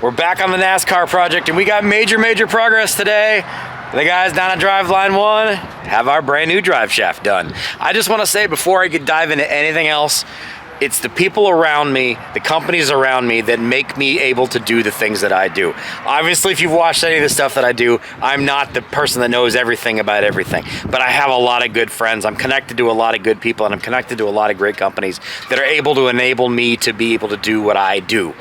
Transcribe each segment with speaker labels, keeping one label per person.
Speaker 1: We're back on the NASCAR project, and we got major progress today. The guys down at Drive Line 1 have our brand new drive shaft done. I just want to say before I dive into anything else, it's the people around me, the companies around me that make me able to do the things that I do. Obviously, if you've watched any of the stuff that I do, I'm not the person that knows everything about everything, but I have a lot of good friends. I'm connected to a lot of good people, and I'm connected to a lot of great companies that are able to enable me to be able to do what I do.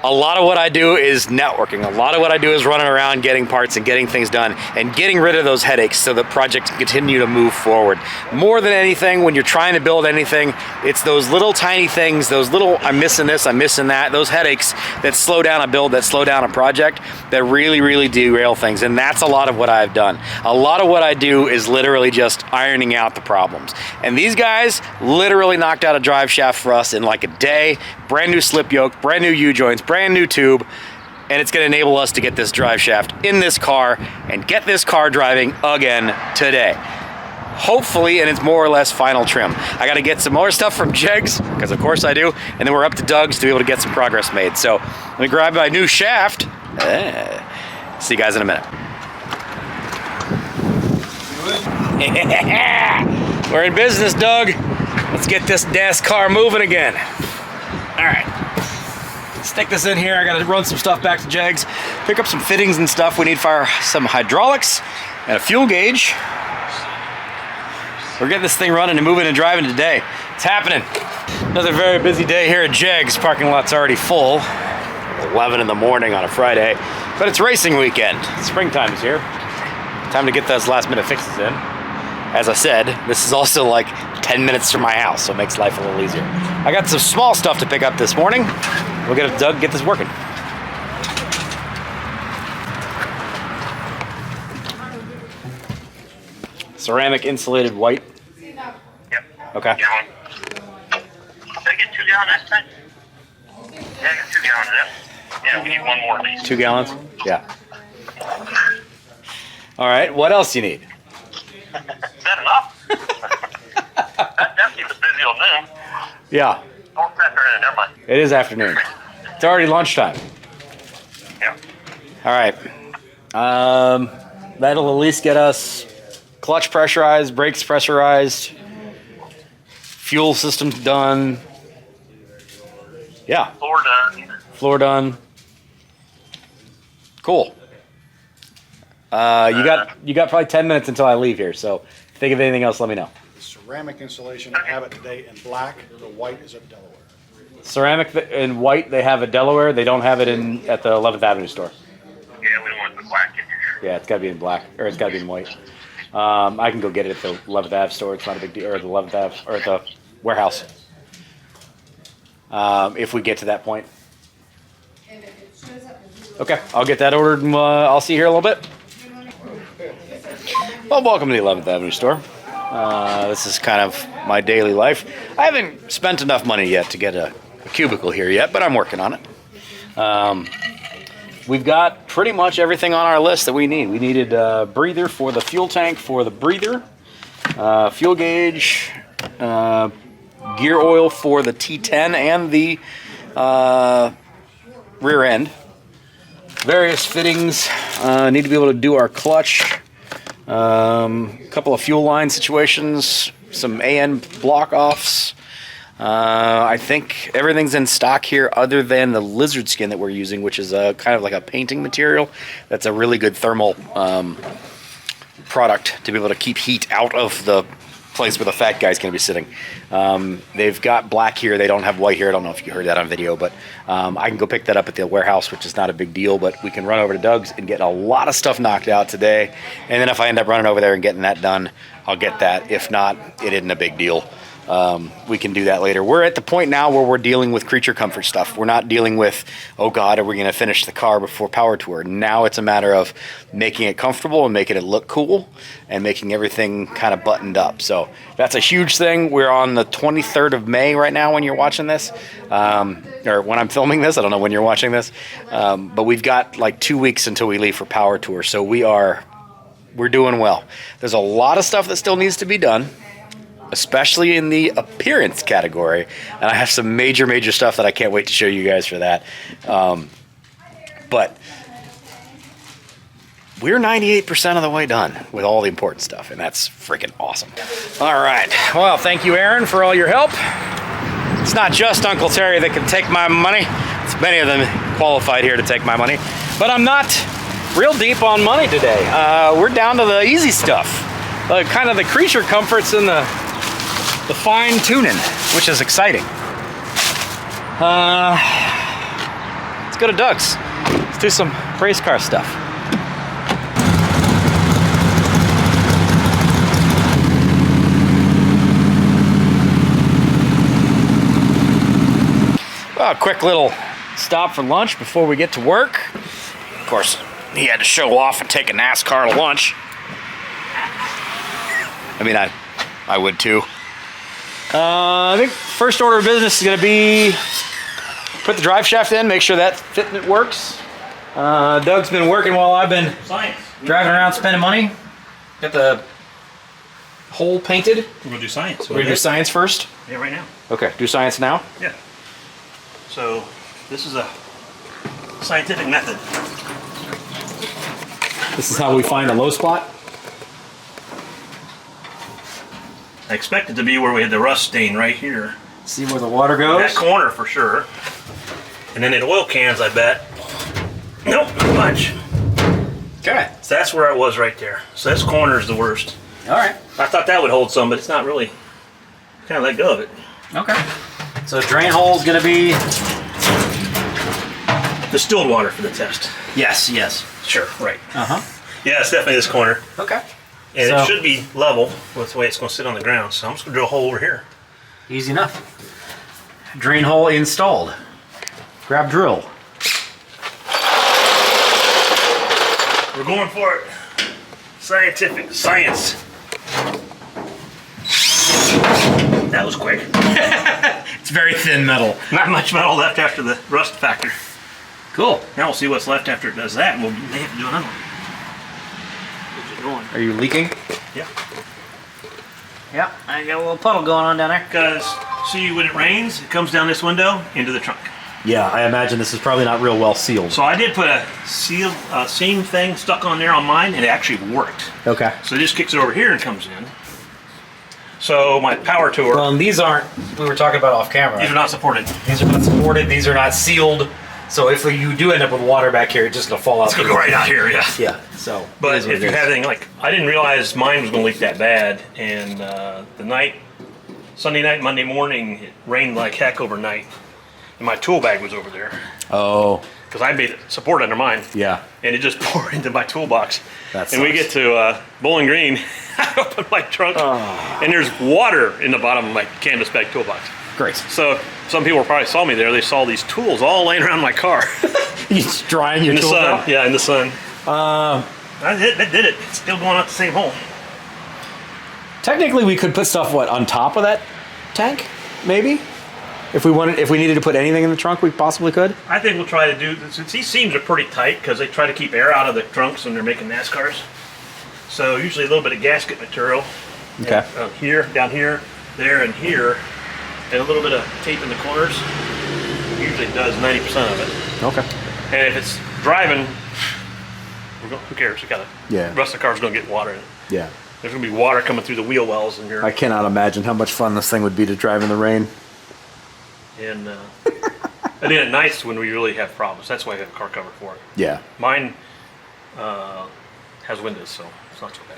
Speaker 1: A lot of what I do is networking. A lot of what I do is running around getting parts and getting things done and getting rid of those headaches so the project can continue to move forward. More than anything, when you're trying to build anything, it's those little tiny things, those little I'm missing this, I'm missing that, those headaches that slow down a build, that slow down a project, that really derail things. And that's a lot of what I've done. A lot of what I do is literally just ironing out the problems. And these guys literally knocked out a drive shaft for us in like a day. Brand new slip yoke, brand new U-joints, brand new tube, and it's going to enable us to get this drive shaft in this car and get this car driving again today. Hopefully, and it's more or less final trim. I got to get some more stuff from Jegs, because of course I do, and then we're up to Doug's to be able to get some progress made. So let me grab my new shaft. See you guys in a minute. We're in business, Doug. Let's get this NASCAR moving again. All right, stick this in here. I gotta run some stuff back to Jegs, pick up some fittings and stuff. We need some hydraulics and a fuel gauge. We're getting this thing running and moving and driving today. It's happening. Another very busy day here at Jegs. Parking lot's already full. 11 in the morning on a Friday, but it's racing weekend. Springtime is here. Time to get those last minute fixes in. As I said, this is also like 10 minutes from my house, so it makes life a little easier. I got some small stuff to pick up this morning. We'll get Doug get this working. Ceramic insulated white.
Speaker 2: Yep.
Speaker 1: Okay.
Speaker 2: Gallon. Did I get 2 gallon that time? Yeah, I got 2 gallons of that. Yeah, we need one more at least.
Speaker 1: 2 gallons? Yeah. All right, what else you need?
Speaker 2: Is that enough? That keeps us busy on them.
Speaker 1: Yeah.
Speaker 2: Oh, it's afternoon, never mind.
Speaker 1: It is afternoon. It's already lunchtime.
Speaker 2: Yeah.
Speaker 1: All right. That'll at least get us clutch pressurized, brakes pressurized, fuel system's done. Yeah.
Speaker 2: Floor done.
Speaker 1: Floor done. Cool. You got probably 10 minutes until I leave here, so if you think of anything else, let me know.
Speaker 3: The ceramic insulation, I have it today in black. The white is at Delaware.
Speaker 1: Ceramic in white, they have at Delaware. They don't have it at the 11th Avenue store.
Speaker 2: Yeah, we don't want the black in here.
Speaker 1: Yeah, it's got to be in black, or it's got to be in white. I can go get it at the 11th Ave store. It's not a big deal, or the 11th Ave, or at the warehouse. If we get to that point. Okay, I'll get that ordered, and I'll see you here in a little bit. Well, welcome to the 11th Avenue store. This is kind of my daily life. I haven't spent enough money yet to get a cubicle here yet, but I'm working on it. We've got pretty much everything on our list that we need. We needed a breather for the fuel tank for the breather, fuel gauge, gear oil for the T10 and the rear end. Various fittings. Need to be able to do our clutch. A couple of fuel line situations, some AN block offs. I think everything's in stock here other than the lizard skin that we're using, which is a kind of like a painting material. That's a really good thermal product to be able to keep heat out of the place where the fat guy's going to be sitting. They've got black here. They don't have white here. I don't know if you heard that on video, but I can go pick that up at the warehouse, which is not a big deal, but we can run over to Doug's and get a lot of stuff knocked out today. And then if I end up running over there and getting that done, I'll get that. If not, it isn't a big deal. We can do that later. We're at the point now where we're dealing with creature comfort stuff. We're not dealing with, oh God, are we going to finish the car before power tour? Now it's a matter of making it comfortable and making it look cool and making everything kind of buttoned up. So that's a huge thing. We're on the 23rd of May right now when you're watching this, or when I'm filming this. I don't know when you're watching this, but we've got like 2 weeks until we leave for power tour. So we're doing well. There's a lot of stuff that still needs to be done, especially in the appearance category, and I have some major stuff that I can't wait to show you guys for that. but we're 98% of the way done with all the important stuff, and that's freaking awesome. All right, well, thank you, Aaron, for all your help. It's not just Uncle Terry that can take my money. It's many of them qualified here to take my money, but I'm not real deep on money today. We're down to the easy stuff, kind of the creature comforts and the fine tuning, which is exciting. Let's go to Doug's. Let's do some race car stuff. Well, a quick little stop for lunch before we get to work. Of course, he had to show off and take a NASCAR to lunch. I mean, I would too. I think first order of business is going to be put the drive shaft in, make sure that fitment works. Doug's been working while I've been driving around spending money. Got the hole painted.
Speaker 4: We're going to do science.
Speaker 1: We're going to do science first?
Speaker 4: Yeah, right now.
Speaker 1: Okay, do science now?
Speaker 4: Yeah. So, this is a scientific method.
Speaker 1: This is how we find a low spot?
Speaker 4: I expect it to be where we had the rust stain right here.
Speaker 1: See where the water goes?
Speaker 4: That corner for sure. And then in oil cans, I bet. Nope, not much.
Speaker 1: Okay.
Speaker 4: So that's where it was right there. So this corner is the worst.
Speaker 1: All right.
Speaker 4: I thought that would hold some, but it's not really. Kind of let go of it.
Speaker 1: Okay. So drain hole is going to be
Speaker 4: distilled water for the test.
Speaker 1: Yes, yes.
Speaker 4: Sure, right.
Speaker 1: Uh-huh.
Speaker 4: Yeah, it's definitely this corner.
Speaker 1: Okay.
Speaker 4: And
Speaker 1: So-
Speaker 4: it should be level with the way it's going to sit on the ground. So I'm just going to drill a hole over here.
Speaker 1: Easy enough. Drain hole installed. Grab drill.
Speaker 4: We're going for it. Scientific science. That was quick.
Speaker 1: It's very thin metal.
Speaker 4: Not much metal left after the rust factor.
Speaker 1: Cool.
Speaker 4: Now we'll see what's left after it does that, and we'll may have to do another one. Where's it going?
Speaker 1: Are you leaking?
Speaker 4: Yeah.
Speaker 1: Yeah, I got a little puddle going on down there.
Speaker 4: Because, see, when it rains, it comes down this window into the trunk.
Speaker 1: Yeah, I imagine this is probably not real well sealed.
Speaker 4: So I did put a seam thing stuck on there on mine, and it actually worked.
Speaker 1: Okay.
Speaker 4: So it just kicks it over here and comes in. So my power tour,
Speaker 1: Well, and these aren't, we were talking about off camera.
Speaker 4: these are not supported.
Speaker 1: These are not supported, these are not sealed. So if you do end up with water back here, it's just going to fall out.
Speaker 4: It's going to go right out here, yeah.
Speaker 1: Yeah, so. it
Speaker 4: But
Speaker 1: is what
Speaker 4: if
Speaker 1: it
Speaker 4: you
Speaker 1: is.
Speaker 4: have anything, like, I didn't realize mine was going to leak that bad. And the night, Sunday night, Monday morning, it rained like heck overnight. And my tool bag was over there.
Speaker 1: Oh,
Speaker 4: Because I made it support under mine.
Speaker 1: yeah.
Speaker 4: And it just poured into my toolbox.
Speaker 1: That
Speaker 4: and we
Speaker 1: sucks.
Speaker 4: get to Bowling Green, I open my trunk, and there's water in the bottom of my canvas bag toolbox.
Speaker 1: Great.
Speaker 4: So some people probably saw me there. They saw these tools all laying around my car.
Speaker 1: You just drying your
Speaker 4: In the
Speaker 1: tools
Speaker 4: sun.
Speaker 1: out?
Speaker 4: Yeah, in the sun. That did it. It's still going out the same hole.
Speaker 1: Technically, we could put stuff, what, on top of that tank, maybe? If we needed to put anything in the trunk, we possibly could?
Speaker 4: I think we'll try to do, since these seams are pretty tight, because they try to keep air out of the trunks when they're making NASCARs. So usually a little bit of gasket material.
Speaker 1: Okay.
Speaker 4: Here, down here, there, and here. And a little bit of tape in the corners. Usually does 90% of it.
Speaker 1: Okay.
Speaker 4: And if it's driving, who cares? You gotta,
Speaker 1: Yeah.
Speaker 4: the rest of the car's gonna get water in it.
Speaker 1: Yeah.
Speaker 4: There's gonna be water coming through the wheel wells in here.
Speaker 1: I cannot imagine how much fun this thing would be to drive in the rain.
Speaker 4: And then at nights when we really have problems. That's why I have a car cover for it.
Speaker 1: Yeah.
Speaker 4: Mine has windows, so it's not so bad.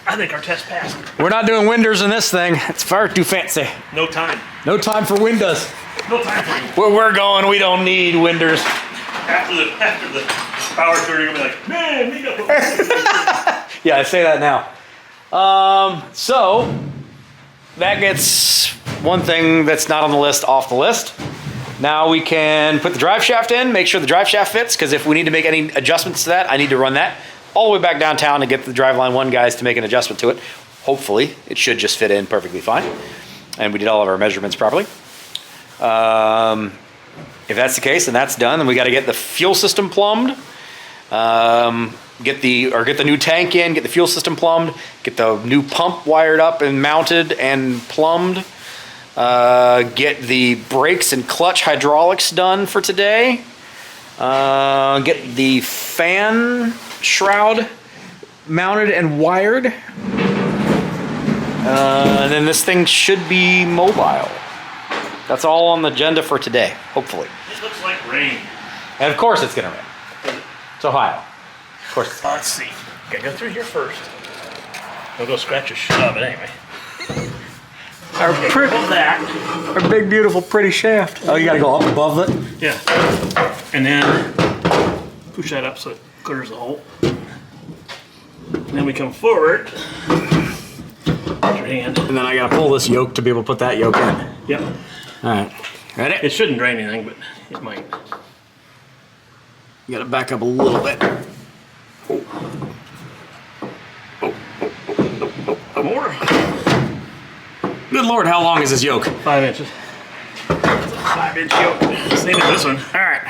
Speaker 4: I think our test passed.
Speaker 1: We're not doing windows in this thing. It's far too fancy.
Speaker 4: No time.
Speaker 1: No time for windows.
Speaker 4: No time for you.
Speaker 1: Where we're going, we don't need windows.
Speaker 4: After the power tour, you're gonna be like, man, we got
Speaker 1: Yeah, I say that now. So that gets one thing that's not on the list off the list. Now we can put the drive shaft in, make sure the drive shaft fits, because if we need to make any adjustments to that, I need to run that all the way back downtown and get the Driveline 1 guys to make an adjustment to it. Hopefully, it should just fit in perfectly fine. And we did all of our measurements properly. If that's the case, then that's done. Then we got to get the fuel system plumbed. Get the new tank in, get the fuel system plumbed, get the new pump wired up and mounted and plumbed. Get the brakes and clutch hydraulics done for today. Get the fan shroud mounted and wired. And then this thing should be mobile. That's all on the agenda for today, hopefully.
Speaker 4: It looks like rain.
Speaker 1: And of course it's gonna rain. It's Ohio. Of course it's
Speaker 4: Let's see. Gotta go through here first. We'll go scratch a shit of it anyway.
Speaker 1: our, our big, beautiful, pretty shaft. Oh, you gotta go up above it?
Speaker 4: Yeah. And then push that up so it clears the hole. And then we come forward. Put your hand.
Speaker 1: And then I gotta pull this yoke to be able to put that yoke in.
Speaker 4: Yep.
Speaker 1: All right, ready?
Speaker 4: It shouldn't drain anything, but it might.
Speaker 1: You gotta back up a little bit.
Speaker 4: More.
Speaker 1: Good Lord, how long is this yoke?
Speaker 4: 5 inches. That's a 5-inch yoke. Same as this one.
Speaker 1: All right.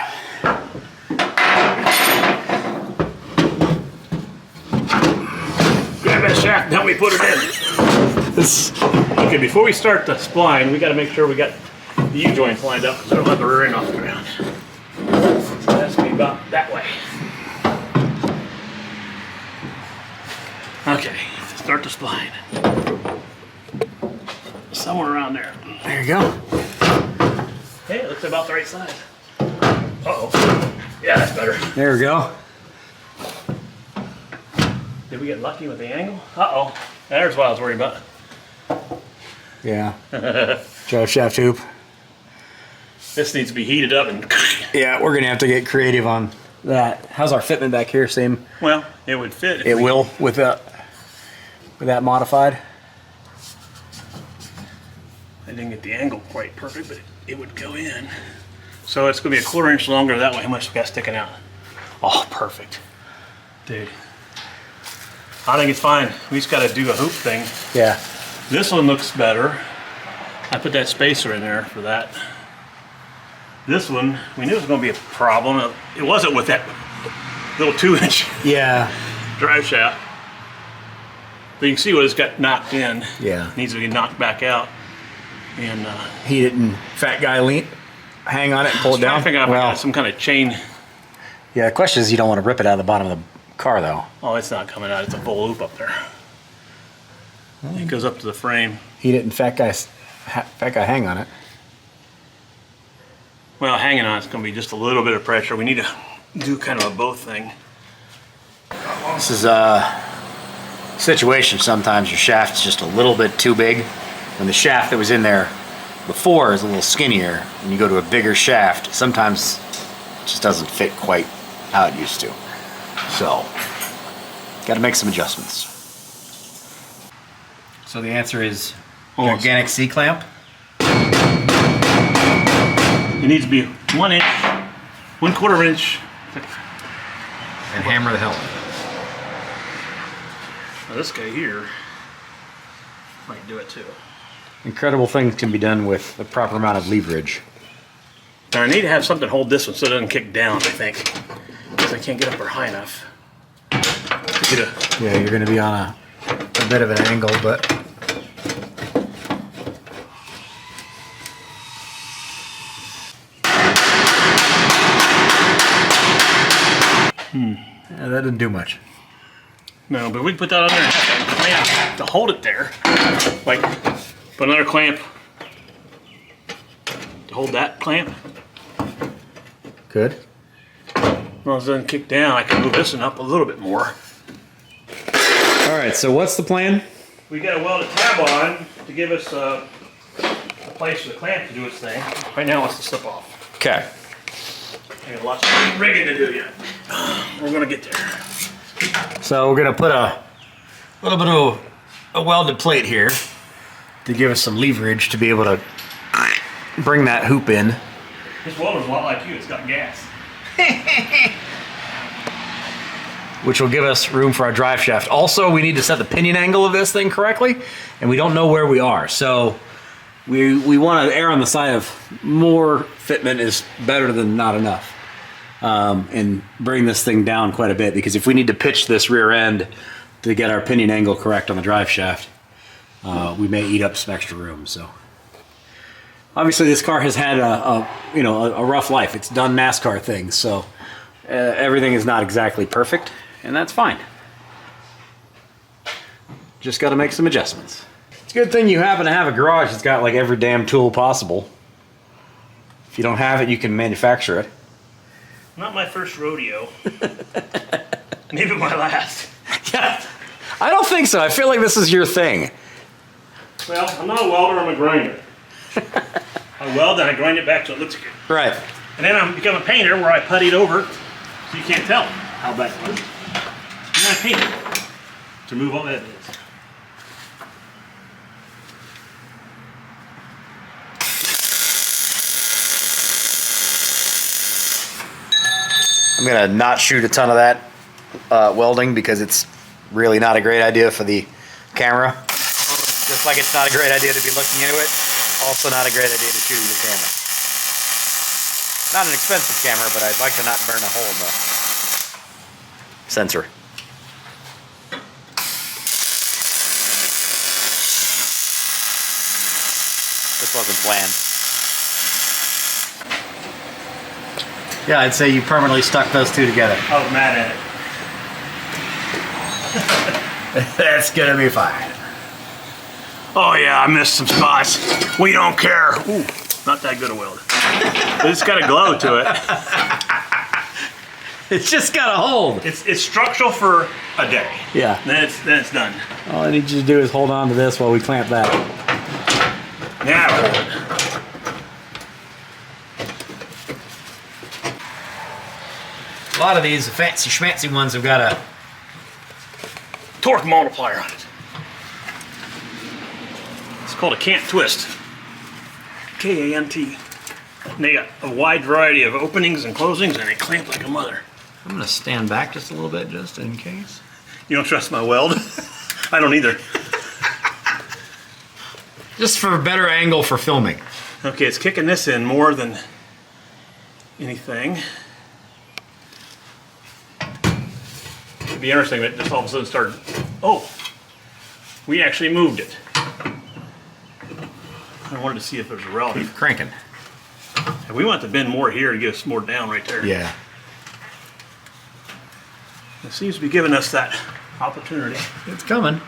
Speaker 4: Grab that shaft and help me put it in. Okay, before we start the spline, we got to make sure we got the U-joints lined up so I don't have the rear end off the ground. So it has to be about that way. Okay, start the spline. Somewhere around there.
Speaker 1: There you go.
Speaker 4: Hey, it looks about the right size. Uh-oh. Yeah, that's better.
Speaker 1: There we go.
Speaker 4: Did we get lucky with the angle? Uh-oh. There's what I was worried about.
Speaker 1: Yeah. Drive shaft hoop.
Speaker 4: This needs to be heated up and...
Speaker 1: Yeah, we're gonna have to get creative on that. How's our fitment back here? Same.
Speaker 4: Well, it would fit. If
Speaker 1: It will with that modified.
Speaker 4: I didn't get the angle quite perfect, but it would go in. So it's gonna be a 1/4 inch longer that way. How much we got sticking out?
Speaker 1: Oh, perfect.
Speaker 4: Dude. I think it's fine. We just gotta do a hoop thing.
Speaker 1: Yeah.
Speaker 4: This one looks better. I put that spacer in there for that. This one, we knew it was gonna be a problem. It wasn't with that little 2-inch
Speaker 1: Yeah.
Speaker 4: drive shaft. But you can see what it's got knocked in.
Speaker 1: Yeah.
Speaker 4: Needs to be knocked back out. And
Speaker 1: He didn't. Fat guy hang on it and pull it
Speaker 4: trying
Speaker 1: down.
Speaker 4: to figure out if I got some kind of chain.
Speaker 1: Yeah. The question is, you don't want to rip it out of the bottom of the car, though.
Speaker 4: Oh, it's not coming out. It's a full loop up there. It goes up to the frame.
Speaker 1: He didn't. Fat guy hang on it.
Speaker 4: Well, hanging on, it's going to be just a little bit of pressure. We need to do kind of a both thing.
Speaker 1: This is a situation. Sometimes your shaft's just a little bit too big. When the shaft that was in there before is a little skinnier, and you go to a bigger shaft, sometimes it just doesn't fit quite how it used to. So, got to make some adjustments. So the answer is gigantic C-clamp.
Speaker 4: It needs to be 1 inch, 1/4 inch.
Speaker 1: And hammer the hell.
Speaker 4: Now this guy here might do it too.
Speaker 1: Incredible things can be done with the proper amount of leverage.
Speaker 4: Now I need to have something hold this one so it doesn't kick down, I think. Because I can't get up there high enough.
Speaker 1: Yeah, you're going to be on a bit of an angle, but... Yeah, that didn't do much.
Speaker 4: No, but we can put that on there and have that clamp to hold it there. Like, put another clamp to hold that clamp.
Speaker 1: Good.
Speaker 4: Well, it doesn't kick down. I can move this one up a little bit more.
Speaker 1: All right, so what's the plan?
Speaker 4: We got to weld a tab on to give us a place for the clamp to do its thing. Right now, it wants to slip off.
Speaker 1: Okay.
Speaker 4: I got lots of rigging to do yet. We're gonna get there.
Speaker 1: So we're gonna put a little bit of a welded plate here to give us some leverage to be able to bring that hoop in.
Speaker 4: This welder's a lot like you. It's got gas.
Speaker 1: Which will give us room for our drive shaft. Also, we need to set the pinion angle of this thing correctly, and we don't know where we are. So we want to err on the side of more fitment is better than not enough. And bring this thing down quite a bit, because if we need to pitch this rear end to get our pinion angle correct on the drive shaft, we may eat up some extra room. So obviously this car has had a rough life. It's done NASCAR things, so Everything is not exactly perfect, and that's fine. Just got to make some adjustments. It's a good thing you happen to have a garage that's got like every damn tool possible. If you don't have it, you can manufacture it.
Speaker 4: Not my first rodeo. Maybe my last.
Speaker 1: Yeah, I don't think so. I feel like this is your thing.
Speaker 4: Well, I'm not a welder, I'm a grinder. I weld and I grind it back so it looks good.
Speaker 1: Right.
Speaker 4: And then I become a painter where I putty it over so you can't tell how bad it was. And then I paint it to remove all that evidence.
Speaker 1: I'm gonna not shoot a ton of that welding because it's really not a great idea for the camera. Just like it's not a great idea to be looking into it, also not a great idea to shoot the camera. Not an expensive camera, but I'd like to not burn a hole in the sensor. This wasn't planned. Yeah, I'd say you permanently stuck those two together.
Speaker 4: I was mad at it.
Speaker 1: That's gonna be fine.
Speaker 4: Oh yeah, I missed some spots. We don't care. Ooh, not that good a weld. But it's got a glow to it.
Speaker 1: It's just got a hold.
Speaker 4: It's structural for a day.
Speaker 1: Yeah.
Speaker 4: Then it's done.
Speaker 1: All I need you to do is hold on to this while we clamp that.
Speaker 4: Now hold it.
Speaker 1: A lot of these fancy schmancy ones have got a
Speaker 4: Torque multiplier on it. It's called a cant twist. K-A-N-T. And they got a wide variety of openings and closings, and they clamp like a mother.
Speaker 1: I'm gonna stand back just a little bit just in case.
Speaker 4: You don't trust my weld? I don't either.
Speaker 1: Just for a better angle for filming.
Speaker 4: Okay, it's kicking this in more than anything. It'd be interesting if it just all of a sudden started. Oh, we actually moved it. I wanted to see if there's a relative.
Speaker 1: Cranking.
Speaker 4: And we want to bend more here to get us more down right there.
Speaker 1: Yeah.
Speaker 4: It seems to be giving us that opportunity.
Speaker 1: It's coming.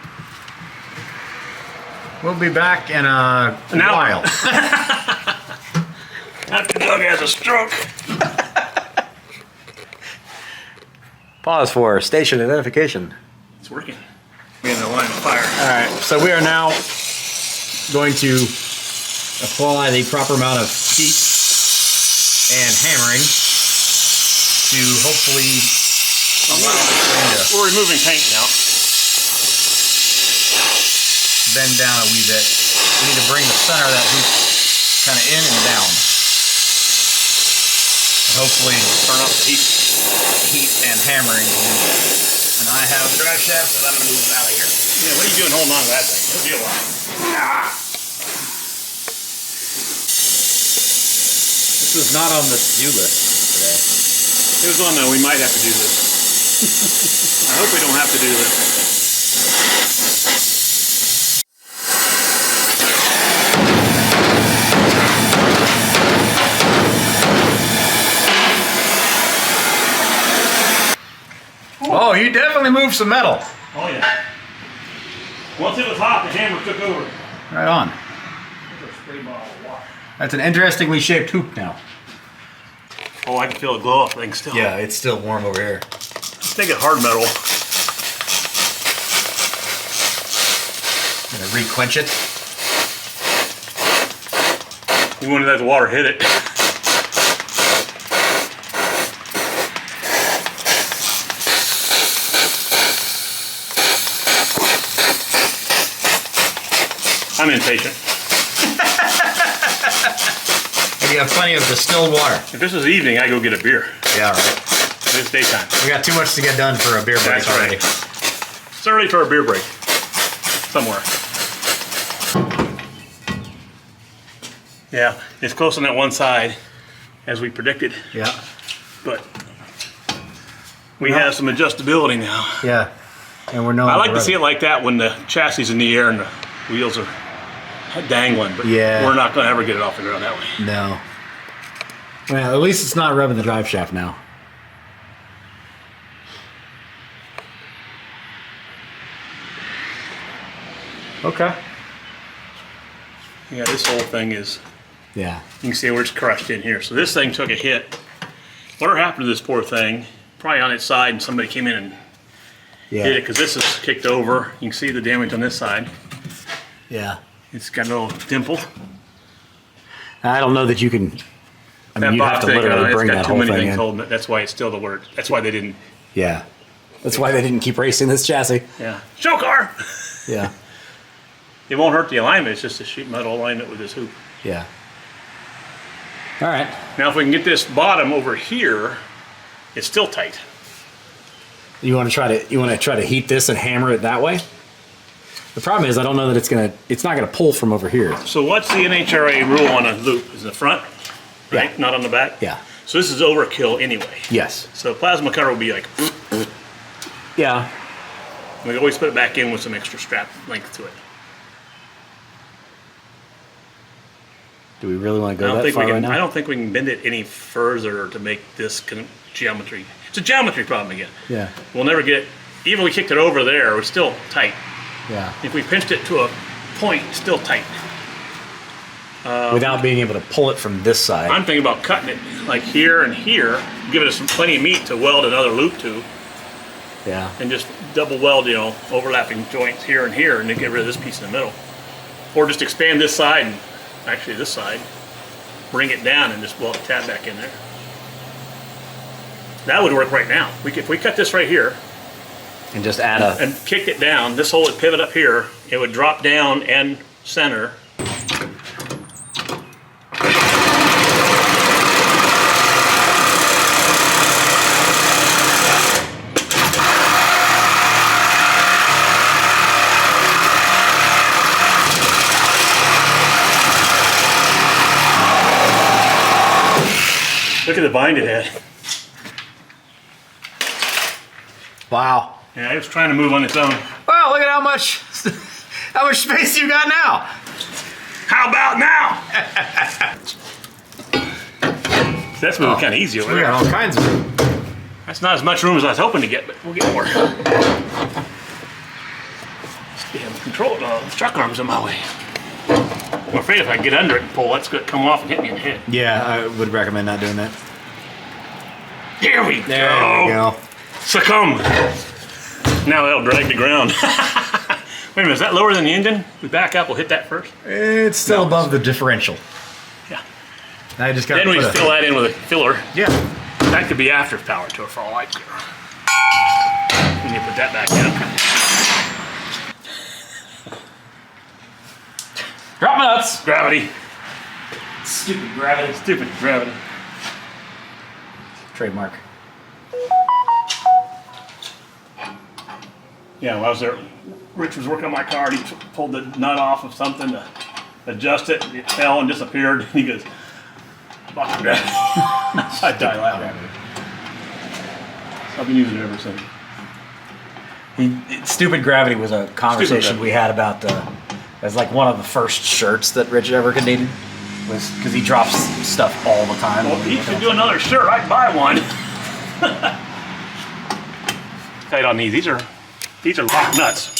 Speaker 1: We'll be back in a while.
Speaker 4: After Doug has a stroke.
Speaker 1: Pause for station identification.
Speaker 4: It's working. We're in the line of fire.
Speaker 1: All right, so we are now going to apply the proper amount of heat and hammering to hopefully
Speaker 4: We're removing paint now.
Speaker 1: bend down a wee bit. We need to bring the center of that hoop kind of in and down. And hopefully
Speaker 4: Turn off the heat.
Speaker 1: heat and hammering to do that. And I have the drive shaft, so I'm going to move it out of here.
Speaker 4: Yeah, what are you doing holding on to that thing? It'll be a while.
Speaker 1: This was not on the to-do list today.
Speaker 4: It was on there. We might have to do this. I hope we don't have to do this.
Speaker 1: Oh, you definitely moved some metal.
Speaker 4: Oh yeah. Once it was hot, the hammer took over.
Speaker 1: Right on.
Speaker 4: There's a spray bottle of water.
Speaker 1: That's an interestingly shaped hoop now.
Speaker 4: Oh, I can feel a glow off thing still.
Speaker 1: Yeah, it's still warm over here.
Speaker 4: Let's take it hard metal.
Speaker 1: Gonna re-quench it.
Speaker 4: We wanted to let the water hit it. I'm impatient.
Speaker 1: And you have plenty of distilled water.
Speaker 4: If this was evening, I'd go get a beer.
Speaker 1: Yeah, right.
Speaker 4: But it's daytime.
Speaker 1: We got too much to get done for a beer break
Speaker 4: That's
Speaker 1: already.
Speaker 4: right. It's early for a beer break. Somewhere. Yeah, it's close on that one side, as we predicted.
Speaker 1: Yeah.
Speaker 4: But we have some adjustability now.
Speaker 1: Yeah. And we're no
Speaker 4: I like to
Speaker 1: longer
Speaker 4: see it like that when the chassis is in the air and the wheels are dangling, but
Speaker 1: Yeah.
Speaker 4: we're not going to ever get it off the ground that way.
Speaker 1: No. Well, at least it's not rubbing the drive shaft now. Okay.
Speaker 4: Yeah, this whole thing is,
Speaker 1: Yeah.
Speaker 4: you can see where it's crushed in here. So this thing took a hit. Whatever happened to this poor thing? Probably on its side and somebody came in and hit it because this is kicked over. You can see the damage on this side.
Speaker 1: Yeah.
Speaker 4: It's got a little dimple.
Speaker 1: I don't know that you can. I mean,
Speaker 4: That
Speaker 1: you have to
Speaker 4: box thing,
Speaker 1: literally bring
Speaker 4: it's
Speaker 1: that
Speaker 4: got too
Speaker 1: whole
Speaker 4: many
Speaker 1: thing
Speaker 4: things
Speaker 1: in.
Speaker 4: holding it. That's why it's still the word. That's why they didn't.
Speaker 1: Yeah. That's why they didn't keep racing this chassis.
Speaker 4: Yeah. Show car!
Speaker 1: Yeah.
Speaker 4: It won't hurt the alignment. It's just a sheet metal alignment with this hoop.
Speaker 1: Yeah. All right.
Speaker 4: Now, if we can get this bottom over here, it's still tight.
Speaker 1: You want to try to heat this and hammer it that way? The problem is I don't know that it's not gonna pull from over here.
Speaker 4: So what's the NHRA rule on a loop? Is it the front, right?
Speaker 1: Yeah.
Speaker 4: Not on the back?
Speaker 1: Yeah.
Speaker 4: So this is overkill anyway.
Speaker 1: Yes.
Speaker 4: So plasma cutter will be like,
Speaker 1: Yeah.
Speaker 4: we always put it back in with some extra strap length to it.
Speaker 1: Do we really want to
Speaker 4: I
Speaker 1: go
Speaker 4: don't
Speaker 1: that
Speaker 4: think
Speaker 1: far
Speaker 4: we
Speaker 1: right
Speaker 4: can.
Speaker 1: now?
Speaker 4: I don't think we can bend it any further to make this geometry. It's a geometry problem again.
Speaker 1: Yeah.
Speaker 4: We'll never get. Even if we kicked it over there, it's still tight.
Speaker 1: Yeah.
Speaker 4: If we pinched it to a point, it's still tight.
Speaker 1: Without being able to pull it from this side.
Speaker 4: I'm thinking about cutting it like here and here, giving us plenty of meat to weld another loop to,
Speaker 1: Yeah.
Speaker 4: and just double weld, overlapping joints here and here, and then get rid of this piece in the middle. Or just expand this side, and actually this side, bring it down and just weld a tab back in there. That would work right now. If we cut this right here
Speaker 1: And just add a.
Speaker 4: and kicked it down, this hole would pivot up here, it would drop down and center. Look at the bind it had.
Speaker 1: Wow.
Speaker 4: Yeah, it was trying to move on its own.
Speaker 1: Wow, look at how much space you got now.
Speaker 4: How about now? That's moving kind of easy over
Speaker 1: We
Speaker 4: there.
Speaker 1: got all kinds of.
Speaker 4: That's not as much room as I was hoping to get, but we'll get more. Damn, control truck arms in my way. I'm afraid if I get under it and pull, that's going to come off and hit me in the head.
Speaker 1: Yeah, I would recommend not doing that.
Speaker 4: Here we
Speaker 1: There
Speaker 4: go.
Speaker 1: we go.
Speaker 4: Succumb. Now that'll drag the ground. Wait a minute, is that lower than the engine? We back up, we'll hit that first.
Speaker 1: It's still above the differential.
Speaker 4: Yeah.
Speaker 1: I just got.
Speaker 4: Then we fill that in with a filler.
Speaker 1: Yeah.
Speaker 4: That could be after power to it for all I care. We need to put that back in.
Speaker 1: Drop my nuts.
Speaker 4: Gravity.
Speaker 1: Stupid gravity.
Speaker 4: Stupid gravity.
Speaker 1: Trademark.
Speaker 4: Yeah, when I was there, Rich was working on my car, and he pulled the nut off of something to adjust it, and it fell and disappeared. And he goes, fuck gravity. I die laughing. I've been using it ever since.
Speaker 1: Stupid gravity was a conversation
Speaker 4: Gravity.
Speaker 1: we had about. As like one of the first shirts that Rich ever needed, was because he drops stuff all the time.
Speaker 4: Well, he should do another shirt. I'd buy one. Tight on these. These are lock nuts.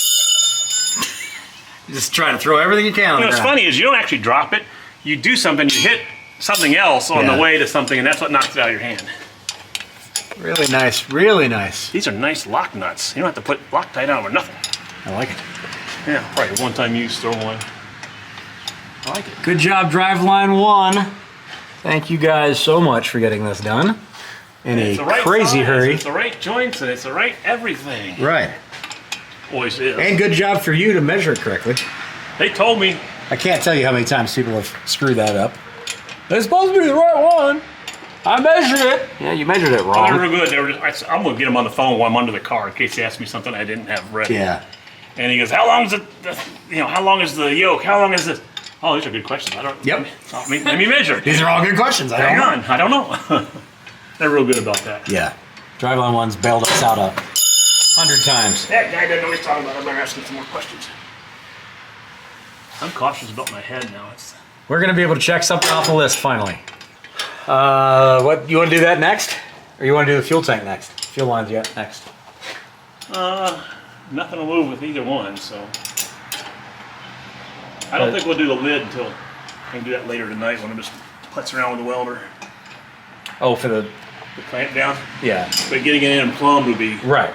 Speaker 1: Just trying to throw everything you can on
Speaker 4: You know,
Speaker 1: the
Speaker 4: what's
Speaker 1: ground.
Speaker 4: funny is you don't actually drop it. You do something, you hit something else on
Speaker 1: Yeah.
Speaker 4: the way to something, and that's what knocks it out of your hand.
Speaker 1: Really nice, really nice.
Speaker 4: These are nice lock nuts. You don't have to put Loctite on them or nothing.
Speaker 1: I like it.
Speaker 4: Yeah, probably a one-time use, throw one. I like it.
Speaker 1: Good job, Driveline 1. Thank you guys so much for getting this done in a
Speaker 4: It's the right
Speaker 1: crazy
Speaker 4: size,
Speaker 1: hurry.
Speaker 4: It's the right joints, and it's the right everything.
Speaker 1: Right.
Speaker 4: Always is.
Speaker 1: And good job for you to measure it correctly.
Speaker 4: They told me.
Speaker 1: I can't tell you how many times people have screwed that up. It's supposed to be the right one. I measure it. Yeah, you measured it
Speaker 4: Oh,
Speaker 1: wrong.
Speaker 4: they were good. They were just, I'm going to get them on the phone while I'm under the car in case they ask me something I didn't have ready.
Speaker 1: Yeah.
Speaker 4: And he goes, how long is it, how long is the yoke? How long is this? Oh, these are good questions. I don't,
Speaker 1: Yep.
Speaker 4: Let me measure.
Speaker 1: These are all good questions. I
Speaker 4: Hang
Speaker 1: don't know.
Speaker 4: on. I don't know. They're real good about that.
Speaker 1: Yeah. Driveline 1's bailed us out 100 times.
Speaker 4: That guy doesn't know what he's talking about. I better ask him some more questions. I'm cautious about my head now.
Speaker 1: We're going to be able to check something off the list finally. What, you want to do that next? Or you want to do the fuel tank next? Fuel lines yet next.
Speaker 4: Nothing will move with either one, so. I don't think we'll do the lid until I can do that later tonight when I'm just putz around with the welder.
Speaker 1: Oh, for the
Speaker 4: Clamp down.
Speaker 1: yeah.
Speaker 4: But getting it in plumbed would be
Speaker 1: Right.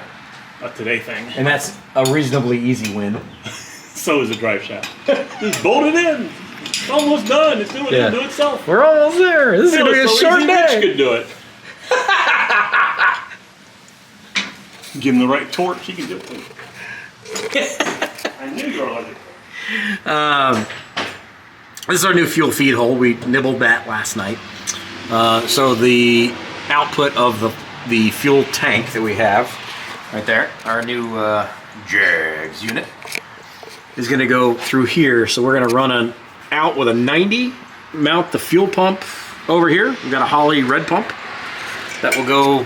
Speaker 4: a today thing.
Speaker 1: And that's a reasonably easy win.
Speaker 4: So is the drive shaft. Just bolt it in. It's almost done. It's doing
Speaker 1: Yeah.
Speaker 4: it do itself.
Speaker 1: We're almost there. This is gonna be a
Speaker 4: So
Speaker 1: short
Speaker 4: easy Rich
Speaker 1: day.
Speaker 4: could do it. Give him the right torque, he can do it. I knew you were allergic.
Speaker 1: This is our new fuel feed hole. We nibbled that last night. So the output of the fuel tank that we have right there, our new Jegs unit, is going to go through here. So we're going to run an out with a 90, mount the fuel pump over here. We've got a Holley red pump that will go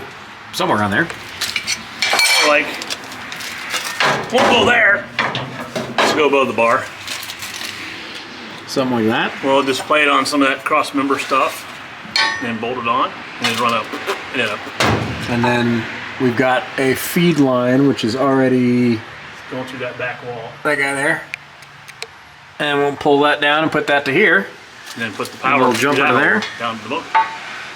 Speaker 1: somewhere on there.
Speaker 4: Like, won't go there. Let's go above the bar.
Speaker 1: Something like that.
Speaker 4: We'll display it on some of that cross member stuff, and then bolt it on, and then run up and then up.
Speaker 1: And then we've got a feed line, which is already
Speaker 4: Going through that back wall.
Speaker 1: that guy there. And we'll pull that down and put that to here.
Speaker 4: And then put the power
Speaker 1: we'll jump
Speaker 4: down,
Speaker 1: into there.
Speaker 4: down to the boat.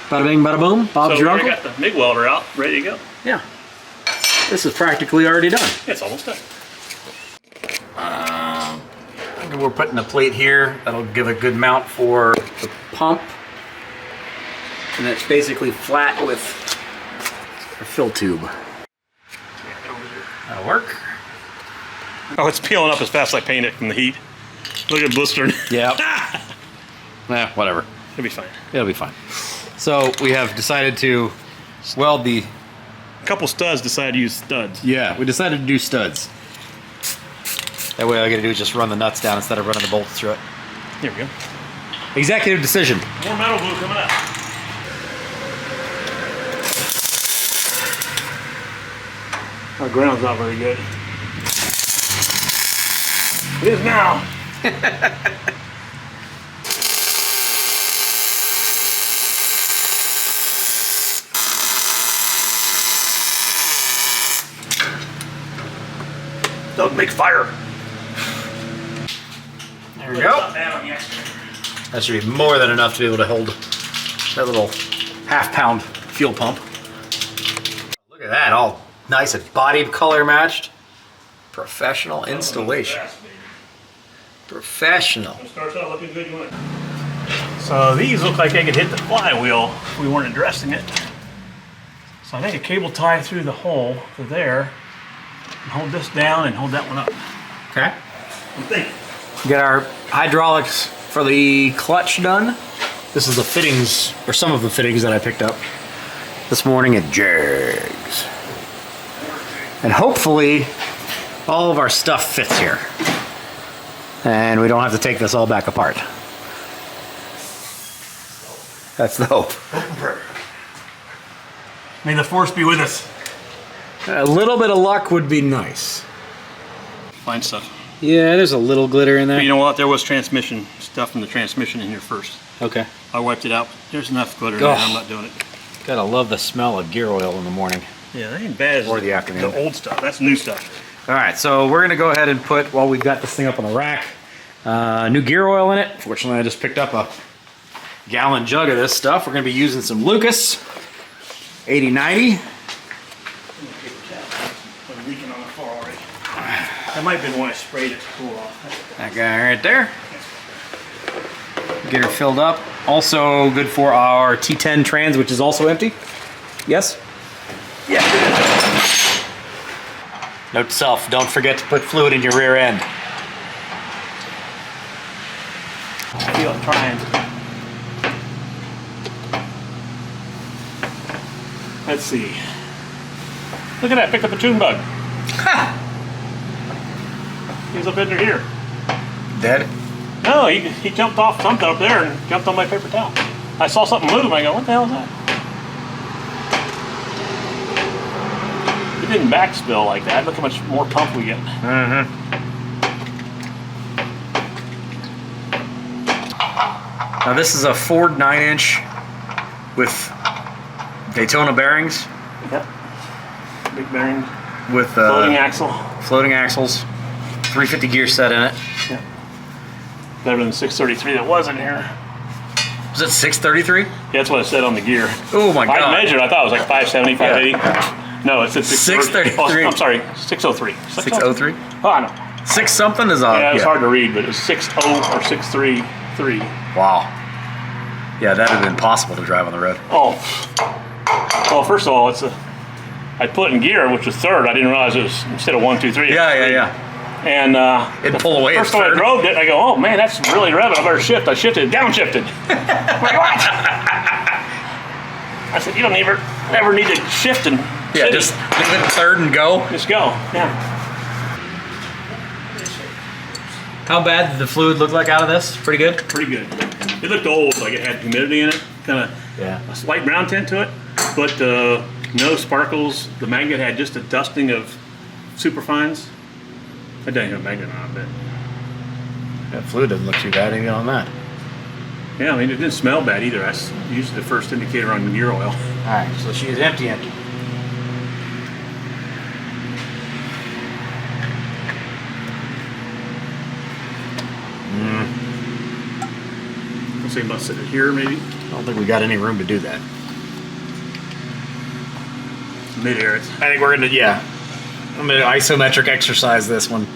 Speaker 1: Bada bing, bada boom. Bob's
Speaker 4: So
Speaker 1: your
Speaker 4: we
Speaker 1: uncle.
Speaker 4: got the MIG welder out, ready to go.
Speaker 1: Yeah. This is practically already done.
Speaker 4: It's almost done.
Speaker 1: We're putting a plate here. That'll give a good mount for the pump. And it's basically flat with a fill tube. That'll work.
Speaker 4: Oh, it's peeling up as fast as I paint it from the heat. Look at blistering.
Speaker 1: Yeah. Nah, whatever.
Speaker 4: It'll be fine.
Speaker 1: It'll be fine. So we have decided to weld the...
Speaker 4: A couple studs decided to use studs.
Speaker 1: Yeah, we decided to do studs. That way all I gotta do is just run the nuts down instead of running the bolts through it.
Speaker 4: Here we go.
Speaker 1: Executive decision.
Speaker 4: More metal glue coming up. Our ground's not very good. It is now. Don't make fire.
Speaker 1: There we go. That should be more than enough to be able to hold that little half-pound fuel pump. Look at that, all nice and bodied, color matched. Professional installation. Professional.
Speaker 4: Starts out looking good, you want it. So these look like they could hit the flywheel if we weren't addressing it. So I think a cable tie through the hole to there, and hold this down and hold that one up.
Speaker 1: Okay.
Speaker 4: I'm thinking.
Speaker 1: Get our hydraulics for the clutch done. This is the fittings, or some of the fittings that I picked up this morning at Jegs. And hopefully all of our stuff fits here. And we don't have to take this all back apart. That's the hope.
Speaker 4: May the force be with us.
Speaker 1: A little bit of luck would be nice.
Speaker 4: Fine stuff.
Speaker 1: Yeah, there's a little glitter in
Speaker 4: But you
Speaker 1: there.
Speaker 4: know what? There was transmission stuff from the transmission in here first.
Speaker 1: Okay.
Speaker 4: I wiped it out. There's enough glitter in there. I'm not doing it.
Speaker 1: Gotta love the smell of gear oil in the morning.
Speaker 4: Yeah, that ain't bad as
Speaker 1: Or the afternoon.
Speaker 4: the old stuff. That's new stuff.
Speaker 1: All right, so we're gonna go ahead and put, while we've got this thing up on the rack, new gear oil in it. Fortunately, I just picked up a gallon jug of this stuff. We're gonna be using some Lucas 8090.
Speaker 4: Leaking on the floor already. That might have been when I sprayed it to cool off.
Speaker 1: That guy right there. Get her filled up. Also good for our T10 trans, which is also empty. Yes?
Speaker 4: Yeah.
Speaker 1: Note to self, don't forget to put fluid in your rear end.
Speaker 4: I feel it trying. Let's see. Look at that, picked up a tune bug.
Speaker 1: Ha!
Speaker 4: He's up under here.
Speaker 1: Dead?
Speaker 4: No, he jumped off something up there and jumped on my paper towel. I saw something move and I go, what the hell is that? It didn't backspill like that. Look how much more pump we get.
Speaker 1: Mm-hmm. Now this is a Ford 9-inch with Daytona bearings.
Speaker 4: Yep. Big bearing.
Speaker 1: With
Speaker 4: Floating axle.
Speaker 1: floating axles, 350 gear set in it.
Speaker 4: Yep. better than the 633 that was in here.
Speaker 1: Was it 633?
Speaker 4: Yeah, that's what it said on the gear.
Speaker 1: Oh my God.
Speaker 4: I measured, I thought it was like 570, 580. No, it said 633.
Speaker 1: 633.
Speaker 4: Oh, I'm sorry, 603.
Speaker 1: 603?
Speaker 4: Oh, I know.
Speaker 1: 6 something is on.
Speaker 4: Yeah, it's hard to read, but it was 60 or 633.
Speaker 1: Wow. Yeah, that would have been impossible to drive on the road.
Speaker 4: Oh. Well, first of all, I put it in gear, which was third. I didn't realize it was instead of 1, 2, 3.
Speaker 1: Yeah.
Speaker 4: And
Speaker 1: It'd pull away.
Speaker 4: first time I drove it, I go, oh man, that's really revving. I better shift. I shifted, downshifted. Like, what? I said, you don't ever need to shift and
Speaker 1: Yeah, just leave it third and go.
Speaker 4: just go. Yeah.
Speaker 1: How bad did the fluid look like out of this? Pretty good?
Speaker 4: Pretty good. It looked old, like it had humidity in it, kind of
Speaker 1: Yeah.
Speaker 4: a slight brown tint to it, but no sparkles. The magnet had just a dusting of superfines. I didn't have a magnet on it, but
Speaker 1: That fluid doesn't look too bad even on that.
Speaker 4: yeah, I mean, it didn't smell bad either. That's usually the first indicator on gear oil.
Speaker 1: Alright, so she is empty.
Speaker 4: Let's say must sit it here, maybe.
Speaker 1: I don't think we got any room to do that.
Speaker 4: Mid-air.
Speaker 1: I think we're gonna, I'm gonna isometric exercise this one.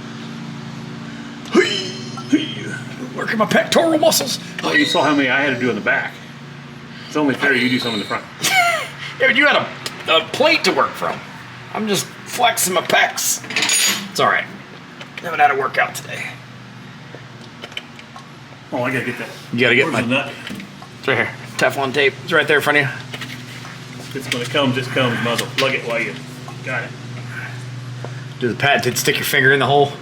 Speaker 1: Working my pectoral muscles.
Speaker 4: Oh, you saw how many I had to do in the back. It's only fair you do some in the front.
Speaker 1: Yeah, but you had a plate to work from. I'm just flexing my pecs. It's alright. Haven't had a workout today.
Speaker 4: Oh, I gotta get that.
Speaker 1: You gotta get
Speaker 4: Where's
Speaker 1: my...
Speaker 4: the nut?
Speaker 1: It's right here. Teflon tape. It's right there in front of you.
Speaker 4: It's when it comes, muzzle. Plug it while you got it.
Speaker 1: Do the patented stick your finger in the hole.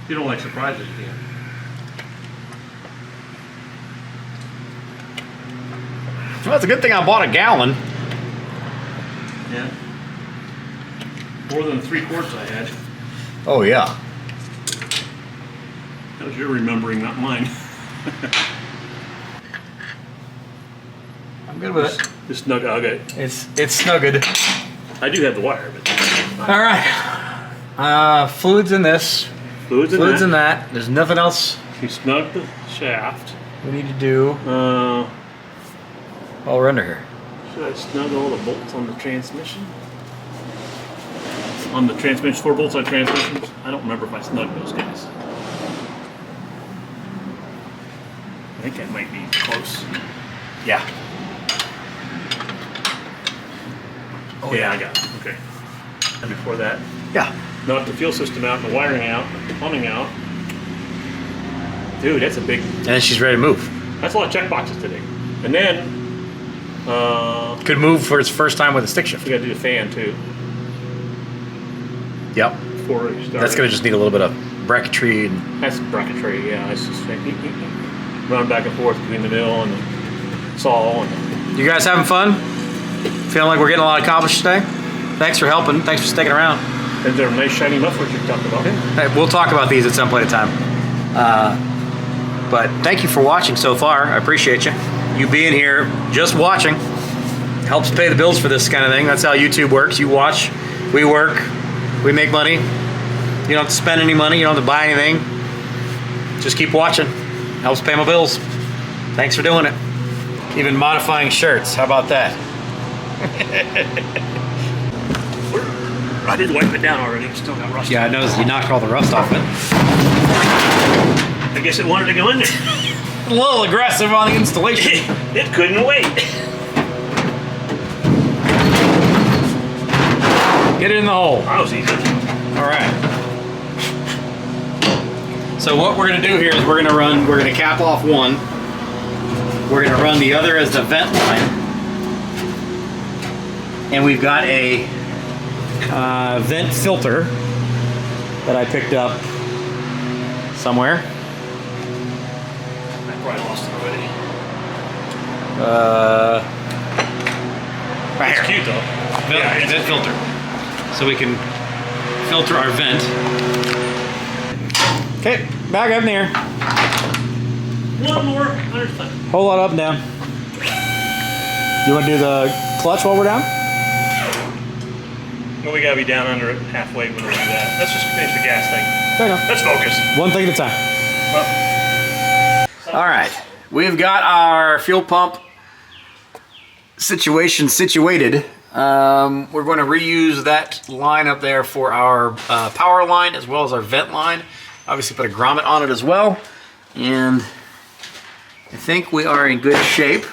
Speaker 4: You don't like surprises, do you?
Speaker 1: Well, it's a good thing I bought a gallon.
Speaker 4: Yeah. More than 3 quarts I had.
Speaker 1: Oh, yeah.
Speaker 4: That was your remembering, not mine.
Speaker 1: I'm good with it.
Speaker 4: Just snug. Okay.
Speaker 1: It's snugged.
Speaker 4: I do have the wire, but
Speaker 1: All right. Fluids in this.
Speaker 4: fluids
Speaker 1: In that. There's nothing else
Speaker 4: You snug the shaft.
Speaker 1: we need to do while we're under here.
Speaker 4: Should I snug all the bolts on the transmission? On the transmission, 4 bolts on transmissions? I don't remember if I snugged those guys. I think that might be close.
Speaker 1: Yeah.
Speaker 4: Oh yeah, I got it. Okay. And before that,
Speaker 1: Yeah.
Speaker 4: knock the fuel system out, the wiring out, the plumbing out. Dude, that's a big.
Speaker 1: And she's ready to move.
Speaker 4: That's a lot of check boxes today. And then
Speaker 1: Could move for its first time with a stick shift.
Speaker 4: we got to do the fan too
Speaker 1: Yep.
Speaker 4: before it starts.
Speaker 1: That's gonna just need a little bit of bracketry and
Speaker 4: That's bracketry, yeah. It's just run back and forth between the mill and the saw. And
Speaker 1: you guys having fun? Feeling like we're getting a lot accomplished today? Thanks for helping. Thanks for sticking around.
Speaker 4: and there are nice shiny mufflers you talked about.
Speaker 1: Hey, we'll talk about these at some point in time. But thank you for watching so far. I appreciate you. You being here, just watching, helps pay the bills for this kind of thing. That's how YouTube works. You watch, we work, we make money. You don't have to spend any money. You don't have to buy anything. Just keep watching. Helps pay my bills. Thanks for doing it. Even modifying shirts. How about that?
Speaker 4: I did wipe it down already. Still got rust.
Speaker 1: Yeah, I noticed you knocked all the rust off it.
Speaker 4: I guess it wanted to go in there.
Speaker 1: A little aggressive on the installation.
Speaker 4: It couldn't wait.
Speaker 1: Get it in the hole.
Speaker 4: I was easy.
Speaker 1: All right. So what we're gonna do here is we're gonna cap off one. We're gonna run the other as the vent line. And we've got a vent filter that I picked up somewhere.
Speaker 4: I probably lost it already.
Speaker 1: Right
Speaker 4: It's
Speaker 1: here.
Speaker 4: cute though.
Speaker 1: Yeah, vent filter. So we can filter our vent. Okay, back up in the air.
Speaker 4: One more understand.
Speaker 1: Whole lot up and down. You want to do the clutch while we're down?
Speaker 4: Well, we gotta be down under it halfway when we do that. Let's just finish the gas thing.
Speaker 1: Fair enough.
Speaker 4: Let's focus.
Speaker 1: One thing at a time. All right, we've got our fuel pump situation situated. We're going to reuse that line up there for our power line as well as our vent line. Obviously put a grommet on it as well. And I think we are in good shape.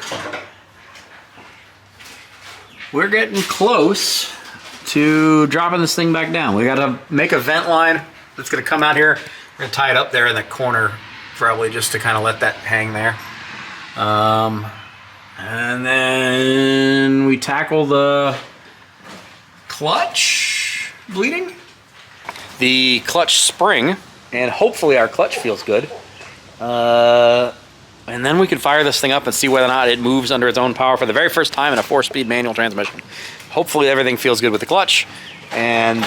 Speaker 1: We're getting close to dropping this thing back down. We got to make a vent line that's going to come out here. We're going to tie it up there in the corner probably just to kind of let that hang there. And then we tackle the clutch bleeding, the clutch spring, and hopefully our clutch feels good. And then we can fire this thing up and see whether or not it moves under its own power for the very first time in a 4-speed manual transmission. Hopefully everything feels good with the clutch. And